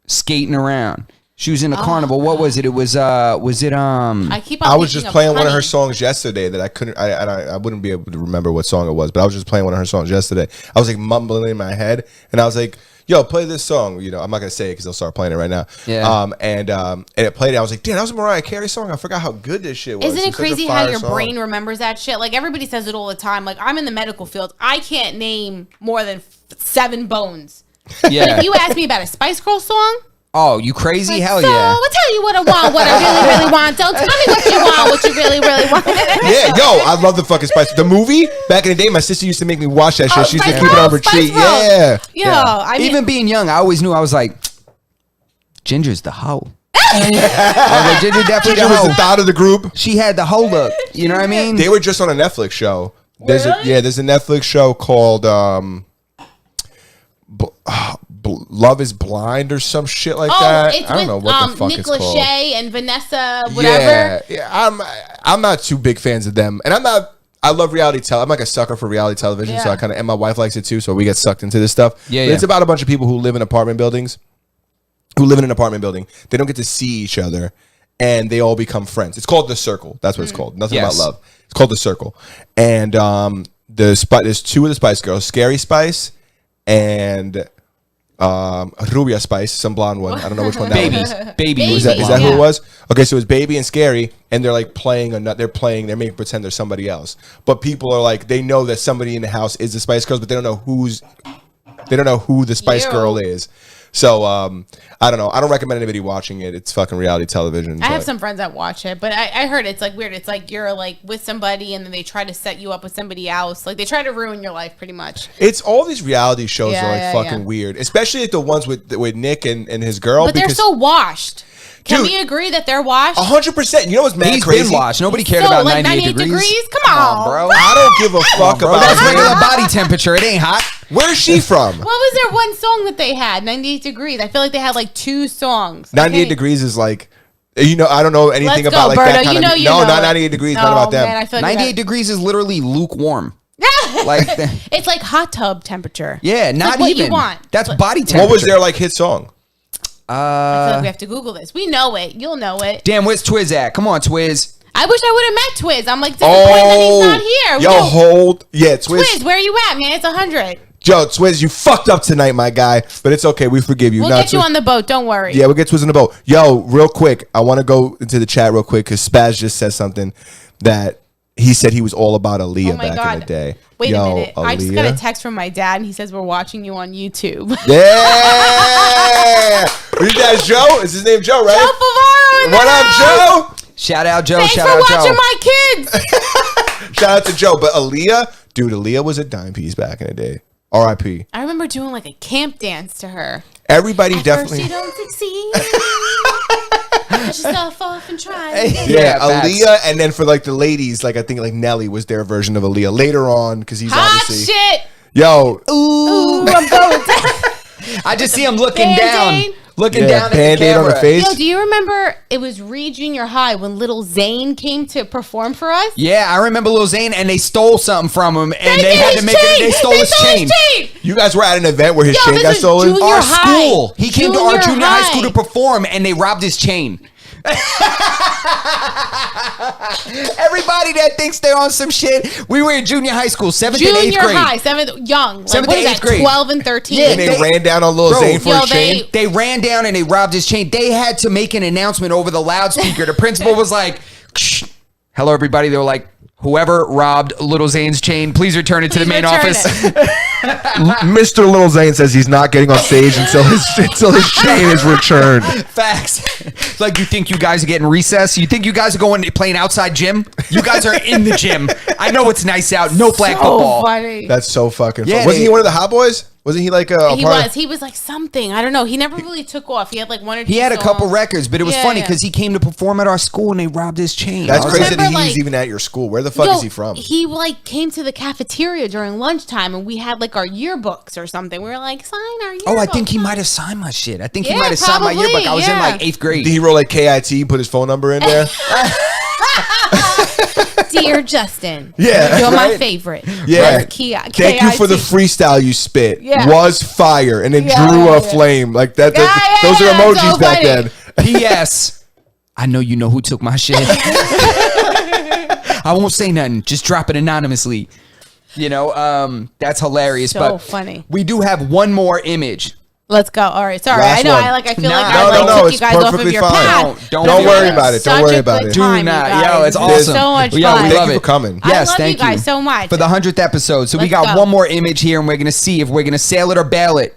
skating around? She was in the carnival. What was it? It was I keep on I was thinking just of playing one of her Honey. songs yesterday that I couldn't. I wouldn't be able to remember what song it was, but I was just playing one of her songs yesterday. I was like mumbling in my head, and I was like, "Yo, play this song." You know, I'm not gonna say it because they'll start playing it right now. Yeah. And it played it. I was like, "Damn, that was a Mariah Carey song." I forgot how good this shit was. Isn't it It's such a crazy how fire your song. brain remembers that shit? Like everybody says it all the time. Like I'm in the medical field. I can't name more than 7 bones. yeah. If you ask me about a Spice Girl song, Oh, you crazy? like, Hell so yeah. I'll tell you what I want, what I really, really want. Don't tell me what you want, what you really, really want. Yeah, yo, I love the fucking Spice. The movie back in the day, my sister used to make me watch that shit. Oh, She used to Spice keep it on Girls, retreat. Spice Girls. Yeah. Yo, I mean, Even being young, I always knew I was like, Ginger's the hoe. I was like, Ginger definitely Ginger the was hoe. the thought of the group. She had the hoe look. You know what I mean? They were just on a Netflix show. There's Really? there's a Netflix show called Love is Blind or some shit like oh, that. it's I don't know with what the fuck Nick it's called. Lachey and Vanessa, whatever. Yeah, I'm not too big fans of them, and I love reality television. I'm like a sucker for reality television, so Yeah. I kind of, and my wife likes it too, so we get sucked into this stuff. Yeah, But yeah. It's about a bunch of people who live in apartment buildings, who live in an apartment building. They don't get to see each other, and they all become friends. It's called The Circle. That's what it's called. Nothing Yes. about love. It's called The Circle, and there's 2 of the Spice Girls, Scary Spice and Rubia Spice, some blonde one. I don't know which one that Baby. was. Baby was Is that, the is that blonde. who it Yeah. was? Okay, so it's Baby and Scary, and they're like playing. They're making pretend they're somebody else. But people are like, they know that somebody in the house is the Spice Girls, but they don't know who the Spice Ew. Girl is. So I don't know. I don't recommend anybody watching it. It's fucking reality television. I have but- some friends that watch it, but I heard it's like weird. It's like you're like with somebody and then they try to set you up with somebody else. Like they try to ruin your life pretty much. It's all these reality shows Yeah, are like yeah, fucking yeah. weird, especially like the ones with Nick and his girl. But they're because so washed. Can Dude, we agree that they're washed? 100%. You know what's mad He's crazy? been watched. Nobody cared So, about like 98 degrees. Come on, bro. I don't give a fuck Bro, about that's it. regular body temperature. It ain't hot. Where's she from? What was their one song that they had? 98 Degrees. I feel like they had like 2 songs. 98 Okay. degrees is like, you know, I don't know anything Let's about go, like Berto. that kind You know of. you No, know not it. 98 degrees. No, Not about them. man, I feel like 98 degrees is literally lukewarm. Like, it's like hot tub temperature. yeah, It's not like what even. you want. That's But- body temperature. What was their like hit song? I feel like we have to Google this. We know it. You'll know it. Damn, where's Twiz at? Come on, Twiz. I wish I would have met Twiz. I'm like disappointed that he's not here. Yo, No. hold. Yeah, Twiz. Twiz, where you at, man? It's 100. Yo, Twiz, you fucked up tonight, my guy. But it's okay. We forgive you. We'll Nah, get you Twiz- on the boat. Don't worry. Yeah, we'll get Twiz on the boat. Yo, real quick, I want to go into the chat real quick because Spaz just said something that he said he was all about Aaliyah Oh my back God. in the day. Wait Yo, a minute. I just got a Aaliyah? text from my dad, and he says we're watching you on YouTube. Yeah! Who's that, Joe? Is his name Joe, right? Joe Favaro in the What up, house. Joe? Shout out, Joe. Thanks Shout for out, watching Joe. my kids. Shout out to Joe. But Aaliyah, dude, Aaliyah was a dime piece back in the day. R.I.P. I remember doing like a camp dance to her. Everybody At definitely. first you don't succeed. Dust yourself off and try. Yeah, facts. Aaliyah, and then for like the ladies, like I think like Nelly was their version of Aaliyah later on because he's Hot obviously shit. yo. Ooh, I'm going down. I just see him looking Band-Aid? down. Looking Yeah, down at the Band-Aid on camera. the face. Yo, do you remember it was re-junior high when Little Zane came to perform for us? Yeah, I remember Lil Zane, and they stole something from him, and they did had his to make it. chain! They stole his chain. You guys were at an event where his Yo, chain this got is stolen. junior Our high. school. He came to our junior high school to high. perform, and they robbed his chain. Everybody that thinks they're on some shit. We were in junior high school, 7th and 8th Junior grade. high, 7th, young. Like, 7th what to is 8th that, grade. 12 and 13? Yeah, And they They- ran down on Lil Bro, Zane for yo, his chain. They ran down and they robbed his chain. They had to make an announcement over the loudspeaker. The principal was like, "Shh. Hello, everybody." They were like, "Whoever robbed Little Zane's chain, please return it to the Please main return office." it. Mr. Lil Zane says he's not getting on stage until his chain is returned. Facts. It's like, you think you guys are getting recess? You think you guys are going playing outside gym? You guys are in the gym. I know it's nice out. No flag football. Funny. That's so fucking Yeah, fun. Wasn't they- he one of the hot boys? Wasn't he like a He part was. He was like something. I don't know. He never really took off. He had like one or two. He had a couple songs. records, but it was Yeah, funny yeah. because he came to perform at our school and they robbed his chain. That's I was crazy like, that Remember, he was like- even at your school. Where the fuck Yo, is he from? He like came to the cafeteria during lunchtime, and we had like our yearbooks or something. We were like, sign our yearbook. Oh, I think he might have signed my shit. I think he Yeah, might have signed my probably, yearbook. I was in yeah. like 8th grade. Did he roll like KIT, put his phone number in there? Dear Justin. Yeah, You're my right? favorite. Yeah. Thank Thank you for the freestyle you spit. Yeah. Was fire and then Yeah, drew yeah, a yeah. flame. Like that. Yeah, those yeah, are yeah, emojis so back funny. then. P.S. I know you know who took my shit. I won't say nothing. Just drop it anonymously. You know, that's hilarious. So but funny. We do have one more image. Let's go. All right. Sorry. Last I know. one. I feel Nah. like No, I like no, took it's you guys off of perfectly your fine. path. Don't But worry it was about it. Don't such worry a about good it. Do time, you not. guys. Yo, it's It was awesome. so much Yeah, fun. we Thank love you it. for coming. I Yes, love thank you guys you. so much. For the 100th episode. So we Let's got go. one more image here, and we're gonna see if we're gonna sail it or bail it.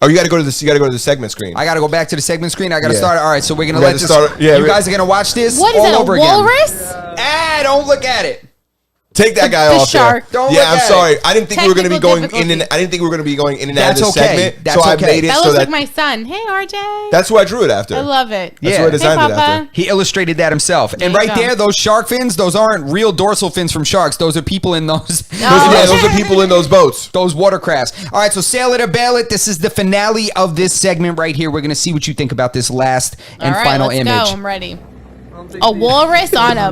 Oh, you got to go to the segment screen. I gotta go back to the segment screen. I gotta Yeah. start. All right, so we're gonna We let gotta this. start- yeah, you we- guys are gonna watch this What is all that? over A again. walrus? Ah, don't look at it. Take that guy The off shark. there. Don't Yeah, look I'm at sorry. it. I didn't think we were going to be Technical going in and difficulties. I didn't think we were going to be going in and out That's of the okay. segment. That's so I okay. made it That so looks that like my son. Hey, RJ. that's who I drew it after. I love it. That's Yeah. who I Hey, designed it Papa. after. He illustrated that himself. And you right go. there, those shark fins, those aren't real dorsal fins from sharks. Those are people in those Those are people in those boats. those watercrafts. All right, so sail it or bail it. This is the finale of this segment right here. We're going to see what you think about this last and All right, final let's image. go. I'm ready. A walrus on a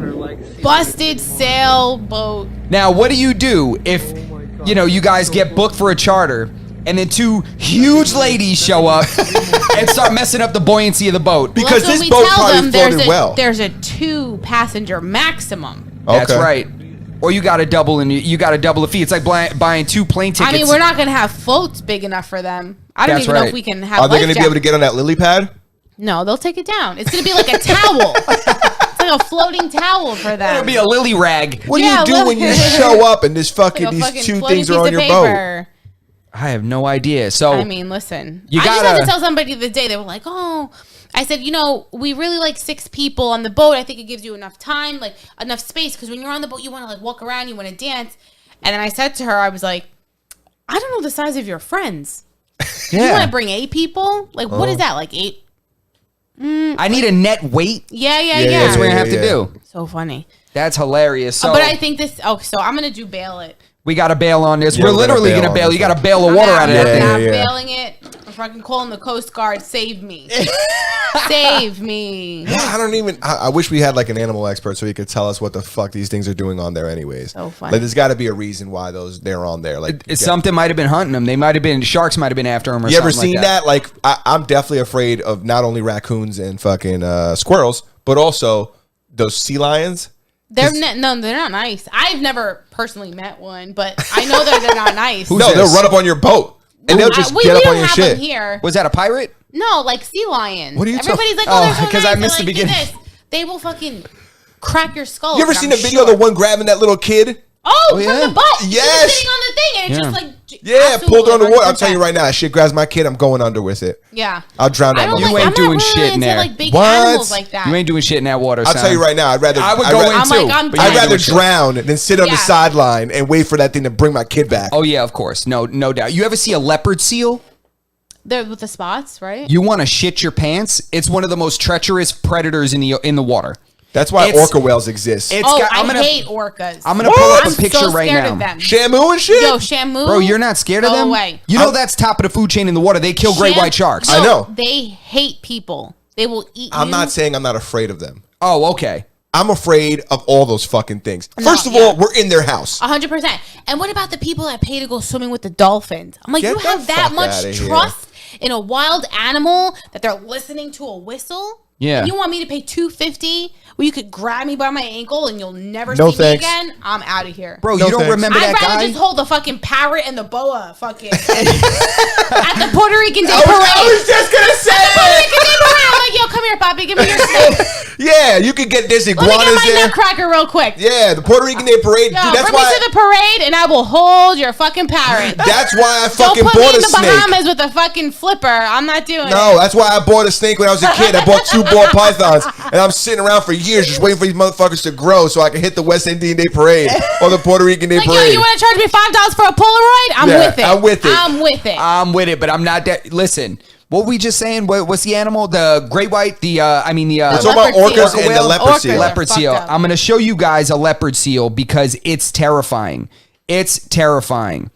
busted sailboat. Now, what do you do if, you know, you guys get booked for a charter and then two huge ladies show up and start messing up the buoyancy of the boat? Because Well, that's this what we boat tell probably them, floated well. There's a 2-passenger maximum. That's Okay. right. Or you got to double and you got to double the fee. It's like buying 2 plane tickets. I mean, we're not going to have floats big enough for them. I don't That's even know right. if we can have. Are they life going to be able to jackets. get on that lily pad? No, they'll take it down. It's going to be like a towel. It's like a floating towel for them. It'll be a lily rag. What Yeah, do you do when you look. show up and this Like fucking a these fucking two floating things are on piece your of boat? paper. I have no idea. So I mean, listen. You I just had gotta- to tell somebody the day. They were like, "Oh," I said, "You know, we really like 6 people on the boat. I think it gives you enough time, like enough space, because when you're on the boat, you want to like walk around, you want to dance." And then I said to her, I was like, "I don't know the size of your friends. You want to bring 8 people? Like, what is that? Like 8? I need a net weight. Yeah, yeah, Yeah, yeah. That's what we're yeah, gonna have yeah. to do. So funny. That's hilarious. So But I think this. Oh, so I'm gonna do bail it. we got to bail on this. Yeah, we're we're gonna literally bail gonna on bail. this You got to one. bail the water out of that Yeah, thing. I'm yeah. bailing it. I'm fucking calling the Coast Guard. Save me. Save me. I don't even. I wish we had like an animal expert so he could tell us what the fuck these things are doing on there, anyways. So funny. Like, there's got to be a reason why they're on there. Like, Something might have been hunting them. They might have been sharks. Might have been after them. Or you ever something seen like that? Like, I'm definitely afraid of not only raccoons and fucking squirrels, but also those sea lions. They're no, they're not nice. I've never personally met one, but I know that they're not nice. Who's No, this? they'll run up on your boat and they'll just we get up don't on your have shit. them here. Was that a pirate? No, like sea lions. What are you Everybody's like, Oh, oh, they're so 'cause nice. I missed They're the like, "Do beginning." this." They will fucking crack your skull. You ever and seen I'm the video of sure. the one grabbing that little kid? Oh, yeah? from the butt. She was Yes. sitting on the thing, and it's Yeah. just like Yeah, absolutely pulled her on the water. I'm 100%. telling you right now, that shit grabs my kid. I'm going under with it. Yeah, I'll drown that I don't You like. ain't I'm not doing really shit in into there. like big What? animals like that. You ain't doing shit in that water. I'll son. tell you right now, I'd rather I would I'd go rather- in I'm too. like, I'm but you I'd ain't rather doing shit. drown than sit on the Yeah. sideline and wait for that thing to bring my kid back. Oh yeah, of course. No doubt. You ever see a leopard seal? They're with the spots, right? You want to shit your pants? It's one of the most treacherous predators in the water. That's why orca whales exist. I hate orcas. I'm gonna pull up a I'm picture so right scared now. of them. Shamu and shit. Yo, Shamu. Bro, you're not scared of them? Go away. You know that's top of the food chain in the water. They kill great white sharks. I know. They hate people. They will eat I'm you. not saying I'm not afraid of them. Oh, okay. I'm afraid of all those fucking things. First of all, we're in their house. 100%. And what about the people that pay to go swimming with the dolphins? I'm like, Get you have the that fuck much outta here. trust in a wild animal that they're listening to a whistle? Yeah. You want me to pay $250 where you could grab me by my ankle and you'll never No see thanks. me again? I'm out of here. Bro, No you don't thanks. remember I'd that rather guy? just hold the fucking parrot and the boa fucking at the Puerto Rican Day I Parade. was just gonna say Puerto it. Rican Day Parade. I'm like, yo, come here, Poppy. Give me your snake. Yeah, you could get this Let me iguanas get my there. nutcracker real quick. Yeah, the Puerto Rican Day Parade. Yo, Dude, that's bring me why. to the parade and I will hold your fucking parrot. That's why I Don't fucking put me bought in a the snake. Bahamas with a fucking flipper. I'm not doing it. No, that's why I bought a snake when I was a kid. I bought 2 ball pythons, and I'm sitting around for years just waiting for these motherfuckers to grow so I can hit the West Indian Day Parade or the Puerto Rican Day Like, yo, Parade. you want to charge me $5 for a Polaroid? I'm Yeah, with it. I'm with it. I'm with it. I'm with it, but I'm not that. Listen, what we just saying? What's the animal? The great white. We're talking about leopard seal. orcas and the Orca whale? leopard Orca. seal. Leopard Fucked seal. up. I'm going to show you guys a leopard seal because it's terrifying. It's terrifying.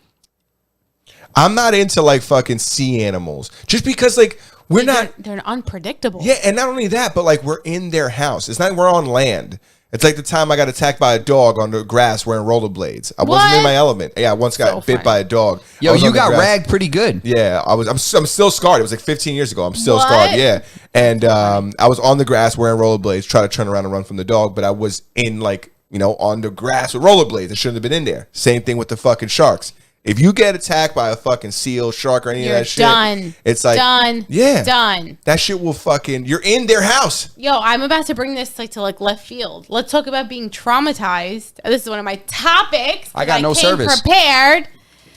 I'm not into like fucking sea animals just because like we're not. They're unpredictable. Yeah, and not only that, but like we're in their house. It's not like we're on land. It's like the time I got attacked by a dog on the grass wearing rollerblades. I wasn't in What? my element. Yeah, I once got So bit funny. by a dog. I Yo, was you on the got grass. ragged pretty good. Yeah, I'm still scarred. It was like 15 years ago. I'm still What? scarred. Yeah, and I was on the grass wearing rollerblades, trying to turn around and run from the dog, but I was in like on the grass with rollerblades. I shouldn't have been in there. Same thing with the fucking sharks. If you get attacked by a fucking seal, shark, or any You're of that shit, done. it's like Done. Yeah, Done. That shit will fucking. You're in their house. Yo, I'm about to bring this to left field. Let's talk about being traumatized. This is one of my topics. I got no came service. Prepared.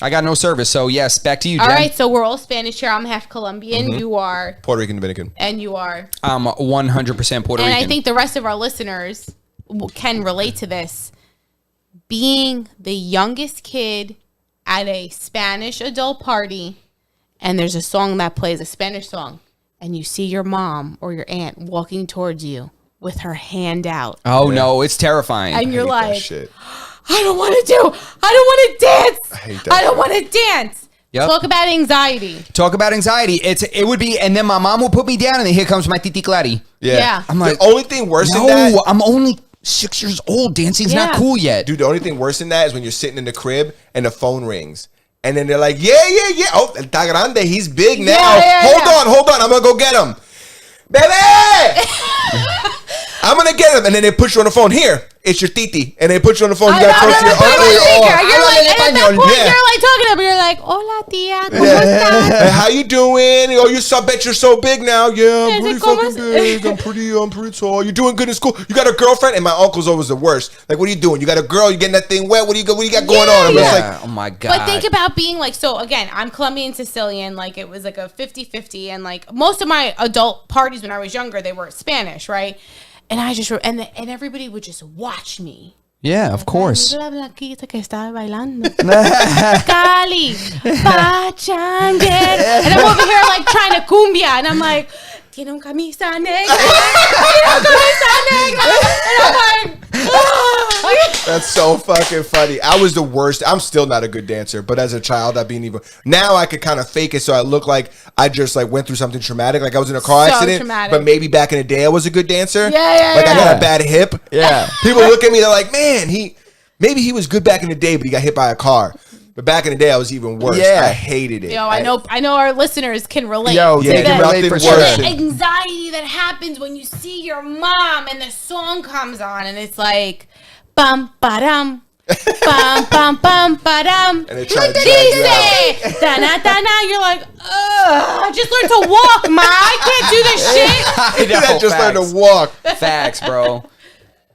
I got no service. So, yes, back to you, All Jen. right, so we're all Spanish here. I'm half Colombian. Mm-hmm. You are, Puerto Rican, Dominican. and you are. I'm 100% Puerto And Rican. I think the rest of our listeners can relate to this. Being the youngest kid at a Spanish adult party, and there's a song that plays, a Spanish song, and you see your mom or your aunt walking towards you with her hand out. Oh, no, it's terrifying. And you're Hate that like, shit. I don't want to dance. I hate that I don't shit. want to dance. Yep. Talk about anxiety. Talk about anxiety. It would be, and then my mom will put me down, and then here comes my titi Clary. Yeah. I'm like, the only thing worse than no, that, I'm only 6 years old. Dancing's not Yeah. cool yet. dude, the only thing worse than that is when you're sitting in the crib and the phone rings. And then they're like, yeah. Oh, está grande. He's big now. Yeah. Hold on. I'm going to go get him. Baby! I'm going to get him. And then they put you on the phone. Here, it's your titi. And they put you on the phone. You got to talk to your uncle or your aunt. You're like, and at that point, Yeah. you're like talking to them. You're like, hola, tia, ¿cómo Yeah. estás? Hey, how you doing? Oh, I bet you're so big now. Yeah, I'm Is pretty it como fucking big. I'm pretty tall. You're doing good in school. You got a girlfriend? And my uncle's always the worst. Like, what are you doing? You got a girl? You getting that thing wet? What do you got going on? I'm just like, Yeah. Oh, my God. But think about being like, so again, I'm Colombian Sicilian. Like, it was like a 50-50. And like, most of my adult parties when I was younger, they were Spanish, right? And I just, and everybody would just watch me. Yeah, of course. Mira la blanquita que estaba bailando. Cali, pachanguero. And I'm over here like trying to cumbia. And I'm like, tiene un camisa negra. Tiene un camisa negra. And I'm like, oh. that's so fucking funny. I was the worst. I'm still not a good dancer, but as a child, I've been even. Now I could kind of fake it so I look like I just like went through something traumatic. Like I was in a car So accident, traumatic. but maybe back in the day I was a good dancer. Yeah, Like I yeah. got a bad hip. Yeah. People look at me, they're like, man, maybe he was good back in the day, but he got hit by a car. But back in the day, I was even worse. Yeah. I hated it. Yo, I know our listeners can relate Yo, to they Yeah, can that. relate for nothing sure. worse. The anxiety that happens when you see your mom and the song comes on and it's like bum ba-dum bum bum bum ba-dum And they try to drag you out. dice dana dana. You're like, ugh, I just learned to walk, ma. I can't do this shit. I know, I just learned facts. to walk. Facts, bro.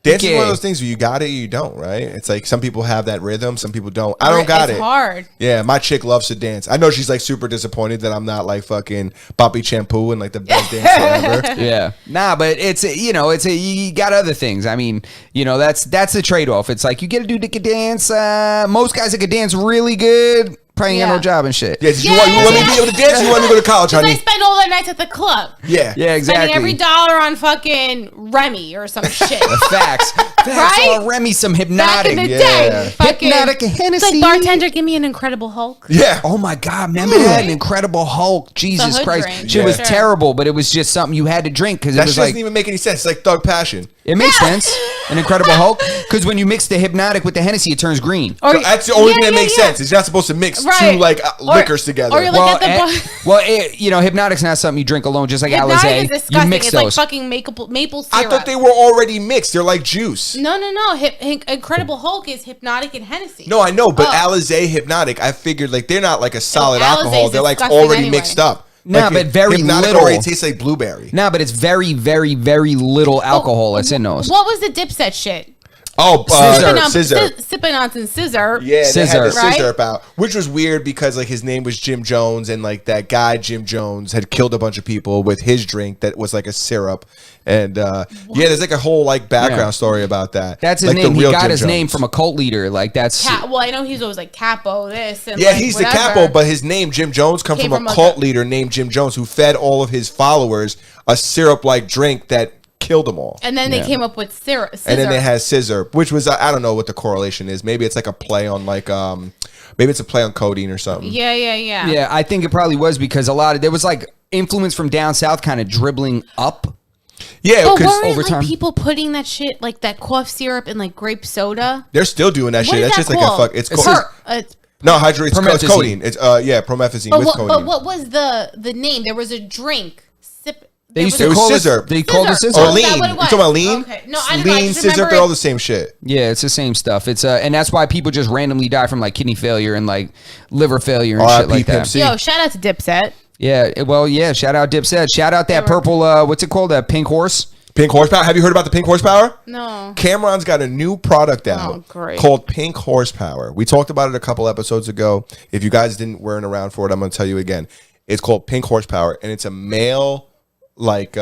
Dancing is one of Yeah. those things where you got it or you don't, right? It's like some people have that rhythm, some people don't. I don't got It's it. hard. Yeah, my chick loves to dance. I know she's like super disappointed that I'm not like fucking Papi Shampoo and like the best dancer ever. Yeah. Nah, but you got other things. I mean, that's the trade-off. It's like you get a dude that can dance. Most guys that can dance really good probably ain't got Yeah. no job and shit. Yeah, you want me to be able to dance or you want me to go to college, Because I honey? spend all regular nights at the club. Yeah. Yeah, exactly. Spending every dollar on fucking Remy or some shit. Facts. Right? Or Remy some Back hypnotic. in the Yeah. day. Fucking, Hypnotic Hennessy. it's like, bartender, give me an Incredible Hulk. Yeah. Oh my God, remember that? An Incredible Hulk. Jesus hood Christ. drink, Shit for was sure. terrible, but it was just something you had to drink because it That was shit doesn't like, even make any sense. It's like Thug Passion. it makes sense. An Incredible Hulk. Because when you mix the hypnotic with the Hennessy, it turns green. Or, That's the only yeah, thing that yeah, makes yeah. sense. It's not supposed to mix Right. two like Or- liquors together. or you're like, at the You know, hypnotic's not something you drink alone, just like Hypnotic Alizé. is disgusting. You mix It's those. like fucking maple I syrup. thought they were already mixed. They're like juice. No. Incredible Hulk is Hypnotic and Hennessy. No, I know, but Oh. Alizé Hypnotic, I figured like they're not like a solid Alizé's alcohol. They're like disgusting already anyway. mixed up. Nah, Like, but very Hypnotic little. already tastes like blueberry. No, but it's very, very, very little alcohol that's in those. What was the Dipset shit? Oh, scissor. Sipping on some scissor. Yeah, they had the Scissor. scissor out, which was weird because like his name was Jim Jones, and like that guy Jim Jones had killed a bunch of people with his drink that was like a syrup, and yeah, there's like a whole like background Yeah. story about that. That's his Like, the name. He real got Jim his name Jones. from a cult leader. Like that's Well, I know he's always like Capo this and Yeah, like, he's whatever. the capo, but his name Jim Jones come Came from from, a like, cult a- leader named Jim Jones who fed all of his followers a syrup like drink that killed them all. And then they came up with syrup. And then they had scissor, which was I don't know what the correlation is. Maybe it's like a play on like maybe it's a play on codeine or something. Yeah. Yeah, I think it probably was because there was like influence from down south kind of dribbling up. Yeah, But because weren't over time- like people putting that shit like that cough syrup in like grape soda? they're still doing that What shit. is That's that just like called? a fuck. It's It's called It's- no hydro. It's Promethazine. codeine. It's promethazine with codeine. but what was the name? There was a drink. They used It to was call scissor. They called it scissor. or Oh, is that lean. what You it was? talking about lean? Okay. No, I don't know. I lean, just scissor. remember They're all it- the same shit. Yeah, it's the same stuff. It's and that's why people just randomly die from like kidney failure and like liver failure and shit R.I.P. like that. Pimp C. Yo, shout out to Dipset. Yeah. Shout out Dipset. Shout out that purple. What's it called? That pink horse. Pink horsepower. Have you heard about the pink horsepower? No. Cameron's got a new product out Oh, great. called Pink Horsepower. We talked about it a couple episodes ago. If you guys weren't around for it, I'm going to tell you again. It's called Pink Horsepower, and it's a male like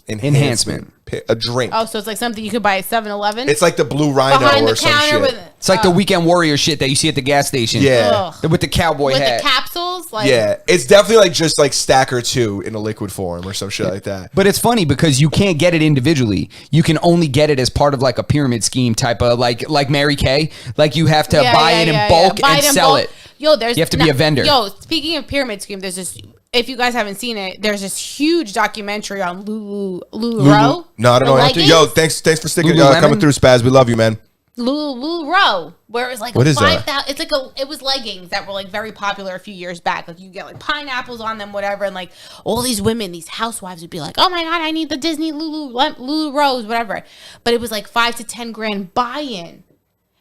enhancement. A drink. Oh, so it's like something you could buy at 7-Eleven? It's like the Blue Rhino behind or the some counter shit. with It's like the Weekend Warrior shit that you see at the gas station. Yeah. Ugh. With the cowboy with hat. the capsules. Like, Yeah, it's definitely like just like Stacker 2 in a liquid form or some shit like that. But it's funny because you can't get it individually. You can only get it as part of like a pyramid scheme type of like Mary Kay. Like you have to buy it in bulk Buy and in sell bulk. it. Yo, there's You have to be a vendor. Yo, speaking of pyramid scheme, there's this. If you guys haven't seen it, there's this huge documentary on Lulu Rowe. No, I don't know. Leggings? Yo, thanks for sticking Lululemon? coming through, Spaz. We love you, man. Lulu Rowe, where it was like What a is that? 5,000. It's like it was leggings that were like very popular a few years back. Like you get like pineapples on them, whatever, and like all these women, these housewives would be like, "Oh my god, I need the Disney Lulu Rose, whatever." But it was like 5 to 10 grand buy-in,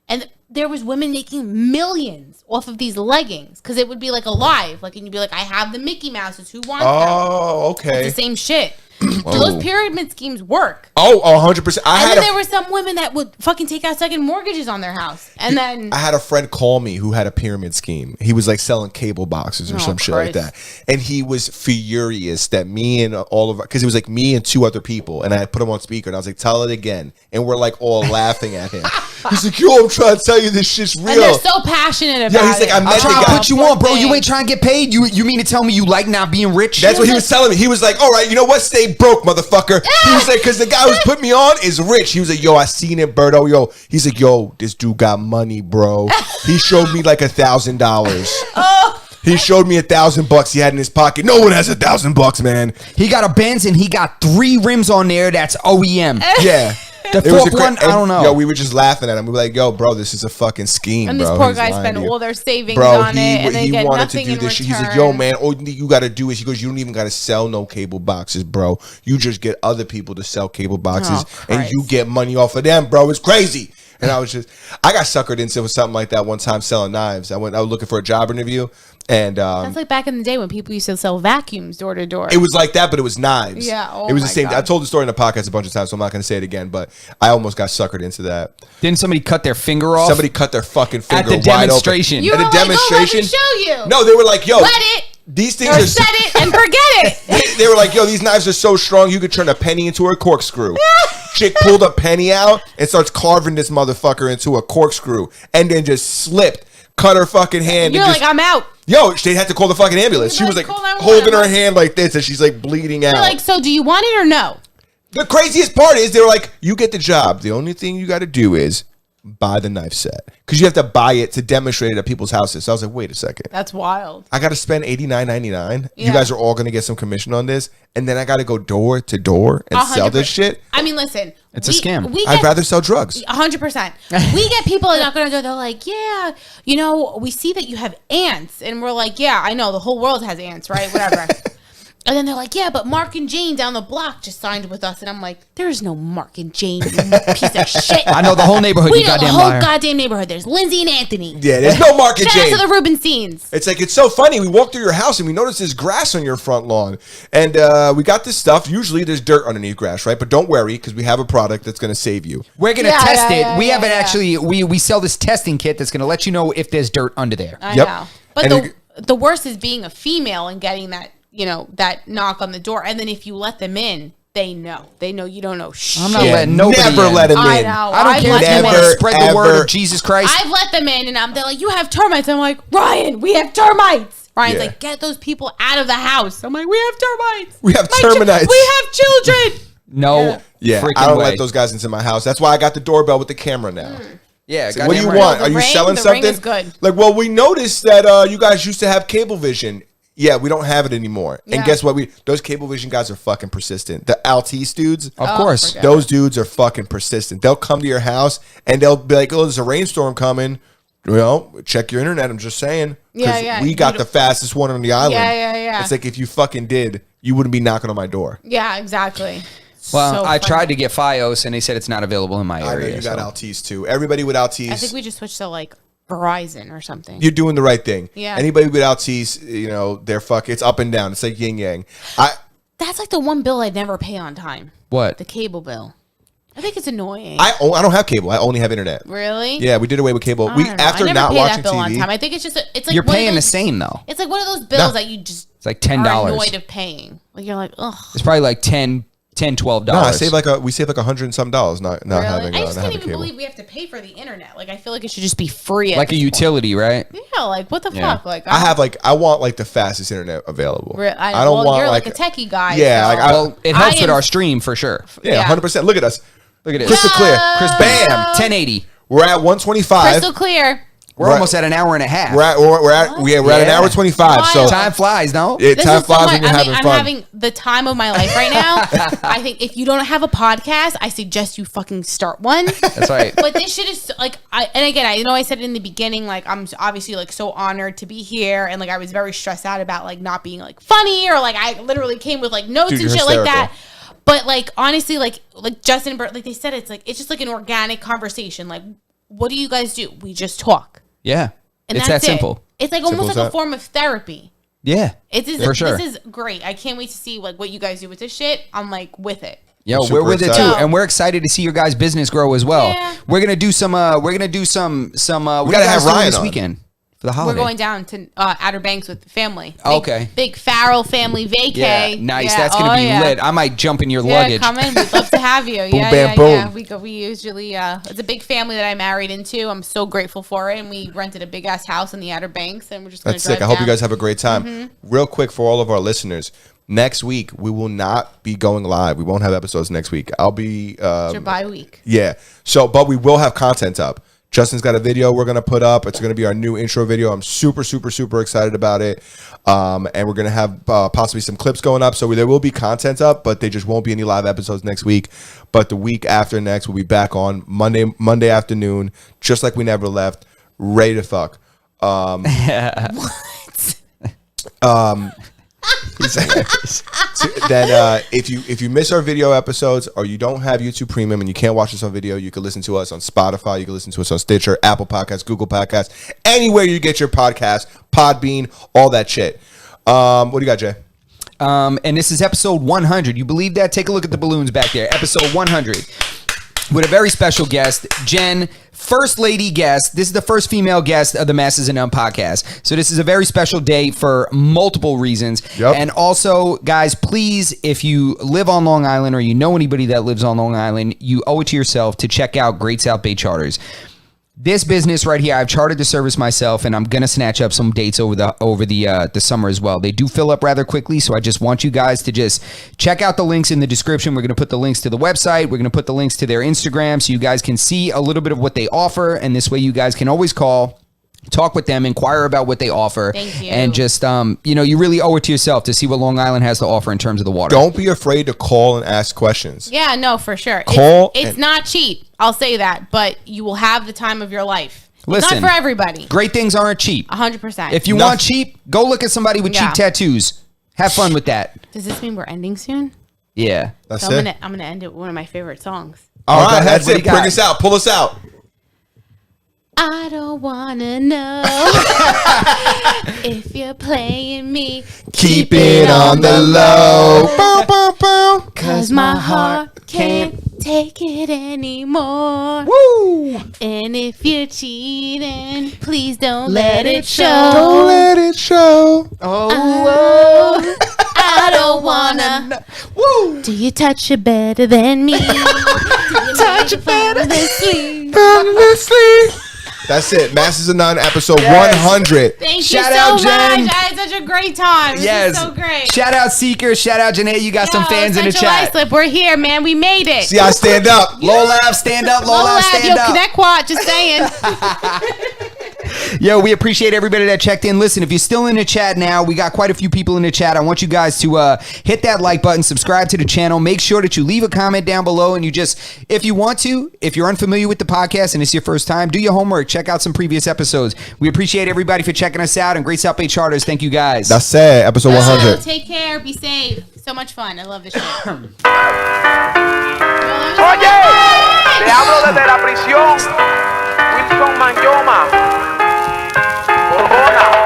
and there was women making millions off of these leggings because it would be like a live, like, and you'd be like, "I have the Mickey Mouses. Who wants them?" Oh, It's okay. the same shit. Those pyramid schemes work. Oh, 100%. And then there were some women that would fucking take out second mortgages on their house. And then I had a friend call me who had a pyramid scheme. He was like selling cable boxes or Oh, some shit like Christ. that. And he was furious that me and all of because it was like me and 2 other people. And I put him on speaker and I was like, tell it again. And we're like all laughing at him. He's like, yo, I'm trying to tell you this shit's real. and they're so passionate about Yeah, he's like, it. I met I'm trying the to guy- put you on, bro. You ain't trying to get paid. You mean to tell me you like not being rich? That's what he was telling me. He was like, all right, you know what? Stay broke, motherfucker. He was like, because the guy who's put me on is rich. He was like, yo, I seen it, Berto. Yo, he's like, yo, this dude got money, bro. He showed me like $1,000. He showed me $1,000 he had in his pocket. No one has $1,000, man. He got a Benz and he got 3 rims on there. That's OEM. Yeah. The It was fourth one, I don't know. Yo, we were just laughing at him. We were like, yo, bro, this is a fucking scheme, and bro. this poor He's guy lying spent to you. all their savings Bro, on it, and they he get wanted to nothing do in this shit. return. He's like, yo, man, all you got to do is, he goes, you don't even got to sell no cable boxes, bro. You just get other people to sell cable boxes, Oh, and you Christ. get money off of them, bro. It's crazy. And I got suckered into something like that one time selling knives. I was looking for a job interview, and That's like back in the day when people used to sell vacuums door to door. it was like that, but it was knives. Yeah, oh it was the my same. God. I told the story in the podcast a bunch of times, so I'm not going to say it again. But I almost got suckered into that. Didn't somebody cut their finger off? Somebody cut their fucking at finger the wide demonstration. you At were a like, oh, let demonstration? me show you. No, they were like, yo, Let it these things or are. set it and forget it. They were like, yo, these knives are so strong you could turn a penny into a corkscrew. Chick pulled a penny out and starts carving this motherfucker into a corkscrew, and then just slipped, cut her fucking hand. You're and like, I'm out. Yo, they had to call the fucking ambulance. She was like Call 911. holding her hand like this, and she's like bleeding out. They're like, so do you want it or no? The craziest part is they were like, you get the job. The only thing you got to do is buy the knife set because you have to buy it to demonstrate it at people's houses. So I was like, wait a second. That's wild. I got to spend $89.99. Yeah. You guys are all going to get some commission on this. And then I got to go door to door and sell this 100%. shit. I mean, listen. It's a scam. I'd rather sell drugs. 100%. We get people that knock on our door. They're like, yeah, you know, we see that you have ants. And we're like, yeah, I know. The whole world has ants, right? Whatever. And then they're like, yeah, but Mark and Jane down the block just signed with us. And I'm like, there's no Mark and Jane, you piece of shit. I know the whole neighborhood, We you know the goddamn whole liar. goddamn neighborhood. There's Lindsay and Anthony. Yeah, there's no Mark and Shout out Jane. to the Rubensteins. It's like, it's so funny. We walk through your house and we notice there's grass on your front lawn. And we got this stuff. Usually there's dirt underneath grass, right? But don't worry because we have a product that's going to save you. We're going to test it. We haven't yeah. actually, we sell this testing kit that's going to let you know if there's dirt under there. I Yep. know. But And the worst is being a female and getting that, you know, that knock on the door. And then if you let them in, they know. They know you don't know shit. I'm not letting nobody never in. let him in. I know. I don't I've care if let you them want in. to spread the word ever. of Jesus Christ. I've let them in and they're like, you have termites. I'm like, Ryan, we have termites. Ryan's Yeah. like, get those people out of the house. I'm like, we have termites. We have My termites. we have children. No Yeah, freaking I don't way. let those guys into my house. That's why I got the doorbell with the camera now. Yeah, So what do you goddamn right. want? No, Are the you ring- selling the something? ring is good. Like, well, we noticed that you guys used to have Cablevision. Yeah, we don't have it anymore. And Yeah. guess what? Those Cablevision guys are fucking persistent. The Altice dudes, Of course. forget. those dudes are fucking persistent. They'll come to your house and they'll be like, "Oh, there's a rainstorm coming." Well, check your internet. I'm just saying. 'Cause Yeah, yeah. we got the fastest one on the island. Yeah. It's like if you fucking did, you wouldn't be knocking on my door. Yeah, exactly. Well, So I funny. tried to get Fios and they said it's not available in my I know area. you got so. Altice too. Everybody with Altice. I think we just switched to like Verizon or something. You're doing the right thing. Yeah. Anybody with Altice, you know, they're it's up and down. It's like yin yang. That's like the one bill I'd never pay on time. What? The cable bill. I think it's annoying. I don't have cable. I only have internet. Really? Yeah, we did away with cable. I We don't know. after I never not pay watching that bill on TV. time. I think it's just it's like You're one of paying the those- same though. It's like one of those bills No. that you just It's like $10. are annoyed of paying. Like you're like, ugh. It's probably like $10, $12. No, we save like $100 and some dollars not Really? having I not just can't having even cable. believe we have to pay for the internet. Like I feel like it should just be free. at Like a this point. utility, right? Yeah, like what the Yeah. fuck? Like I want like the fastest internet available. I don't well, want you're like a techie guy. Yeah, so- like Well, it helps I with am- our stream for sure. yeah, yeah. 100%. Look at us. Look at this. Crystal clear. Bam. 1080. We're at 125. crystal clear. We're Right. almost at an hour and a half. We're at an Yeah. hour 25. So Wild. Time flies, no? This time is so flies much- when you're I mean, having I'm fun. having the time of my life right now. I think if you don't have a podcast, I suggest you fucking start one. That's right. But this shit is like, and again, I know I said it in the beginning, like I'm obviously like so honored to be here, and like I was very stressed out about like not being like funny or like I literally came with like notes Dude, and you're shit like hysterical. that. But like honestly, like Justin and Bert, like they said, it's just like an organic conversation. Like, what do you guys do? We just talk, Yeah. and It's that's that simple. It's like Simple almost as like a that. form of therapy. Yeah. This sure. is great. I can't wait to see like what you guys do with this shit. I'm like with it. Yo, Super we're with it too, excited. and we're excited to see your guys' business grow as well. Yeah. We're gonna do some. We're gonna do some. We gotta have Ryan this on. weekend for the holiday. We're going down to Outer Banks with the family. Big, Okay. Big Farrell family vacay. Yeah, nice. Yeah, That's gonna be yeah. lit. I might jump in your Yeah, luggage. come in. We'd love to have you. Boom, yeah, bam, yeah. boom. We usually it's a big family that I married into. I'm so grateful for it. And we rented a big ass house in the Outer Banks, and we're just gonna That's drive sick. I hope you down. guys have a great time. Real quick for all of our listeners, next week we will not be going live. We won't have episodes next week. I'll be It's your bye week. yeah. So, but we will have content up. Justin's got a video we're gonna put up. It's gonna be our new intro video. I'm super excited about it. And we're gonna have possibly some clips going up. So there will be content up, but they just won't be any live episodes next week. But the week after next, we'll be back on Monday afternoon, just like we never left, ready to fuck. Then if you miss our video episodes or you don't have YouTube Premium and you can't watch us on video, you can listen to us on Spotify, you can listen to us on Stitcher, Apple Podcasts, Google Podcasts, anywhere you get your podcast, Podbean, all that shit. What do you got, Jay? And this is episode 100. You believe that? Take a look at the balloons back there. Episode 100 with a very special guest, Jen, first lady guest. This is the first female guest of the Masters and None podcast. So this is a very special day for multiple reasons. Yep. And also, guys, please, if you live on Long Island or you know anybody that lives on Long Island, you owe it to yourself to check out Great South Bay Charters. This business right here, I've chartered the service myself, and I'm gonna snatch up some dates over the summer as well. They do fill up rather quickly, so I just want you guys to just check out the links in the description. We're gonna put the links to the website. We're gonna put the links to their Instagram, so you guys can see a little bit of what they offer, and this way you guys can always call, talk with them, inquire about what they offer. Thank you. And just you really owe it to yourself to see what Long Island has to offer in terms of the water. Don't be afraid to call and ask questions. Yeah, no, for sure. Call It's and- not cheap. I'll say that, but you will have the time of your life. Listen, It's not for everybody. Great things aren't cheap. 100%. If you want cheap, go look at somebody with cheap tattoos. Have fun with that. Does this mean we're ending soon? Yeah. That's So it. I'm gonna end it with one of my favorite songs. All Oh, go right, ahead. that's What do it. you got? Bring us out. Pull us out. I don't wanna know if you're playing me. Keep it on the low. Bow, bow, bow. Cause my heart can't take it anymore. Woo! And if you're cheating, please don't let it show. Don't let it show. Oh, I don't wanna. woo! Do you touch it better than me? Do you touch it better than sleep? Honestly. That's it. Masters of None, episode 100. Thank Shout you so out, much. Jen. I had such a great time. This Yes. is so great. Shout out Seeker. Shout out Janae. You got some Yo, fans in the Central chat. Islip, we're here, man. We made it. See, I stand up. Low Lab, stand up. Low Lab, stand Yo, up. Connect Quad, just saying. Yo, we appreciate everybody that checked in. Listen, if you're still in the chat now, we got quite a few people in the chat. I want you guys to hit that like button, subscribe to the channel. Make sure that you leave a comment down below, and you just, if you want to, if you're unfamiliar with the podcast and it's your first time, do your homework. Check out some previous episodes. We appreciate everybody for checking us out, and Great South Bay Charters. Thank you guys. That's it. Episode 100. Take care. Be safe. So much fun. I love this shit. Oye, te hablo desde la prisión. Wilson Manyoma. Borbona.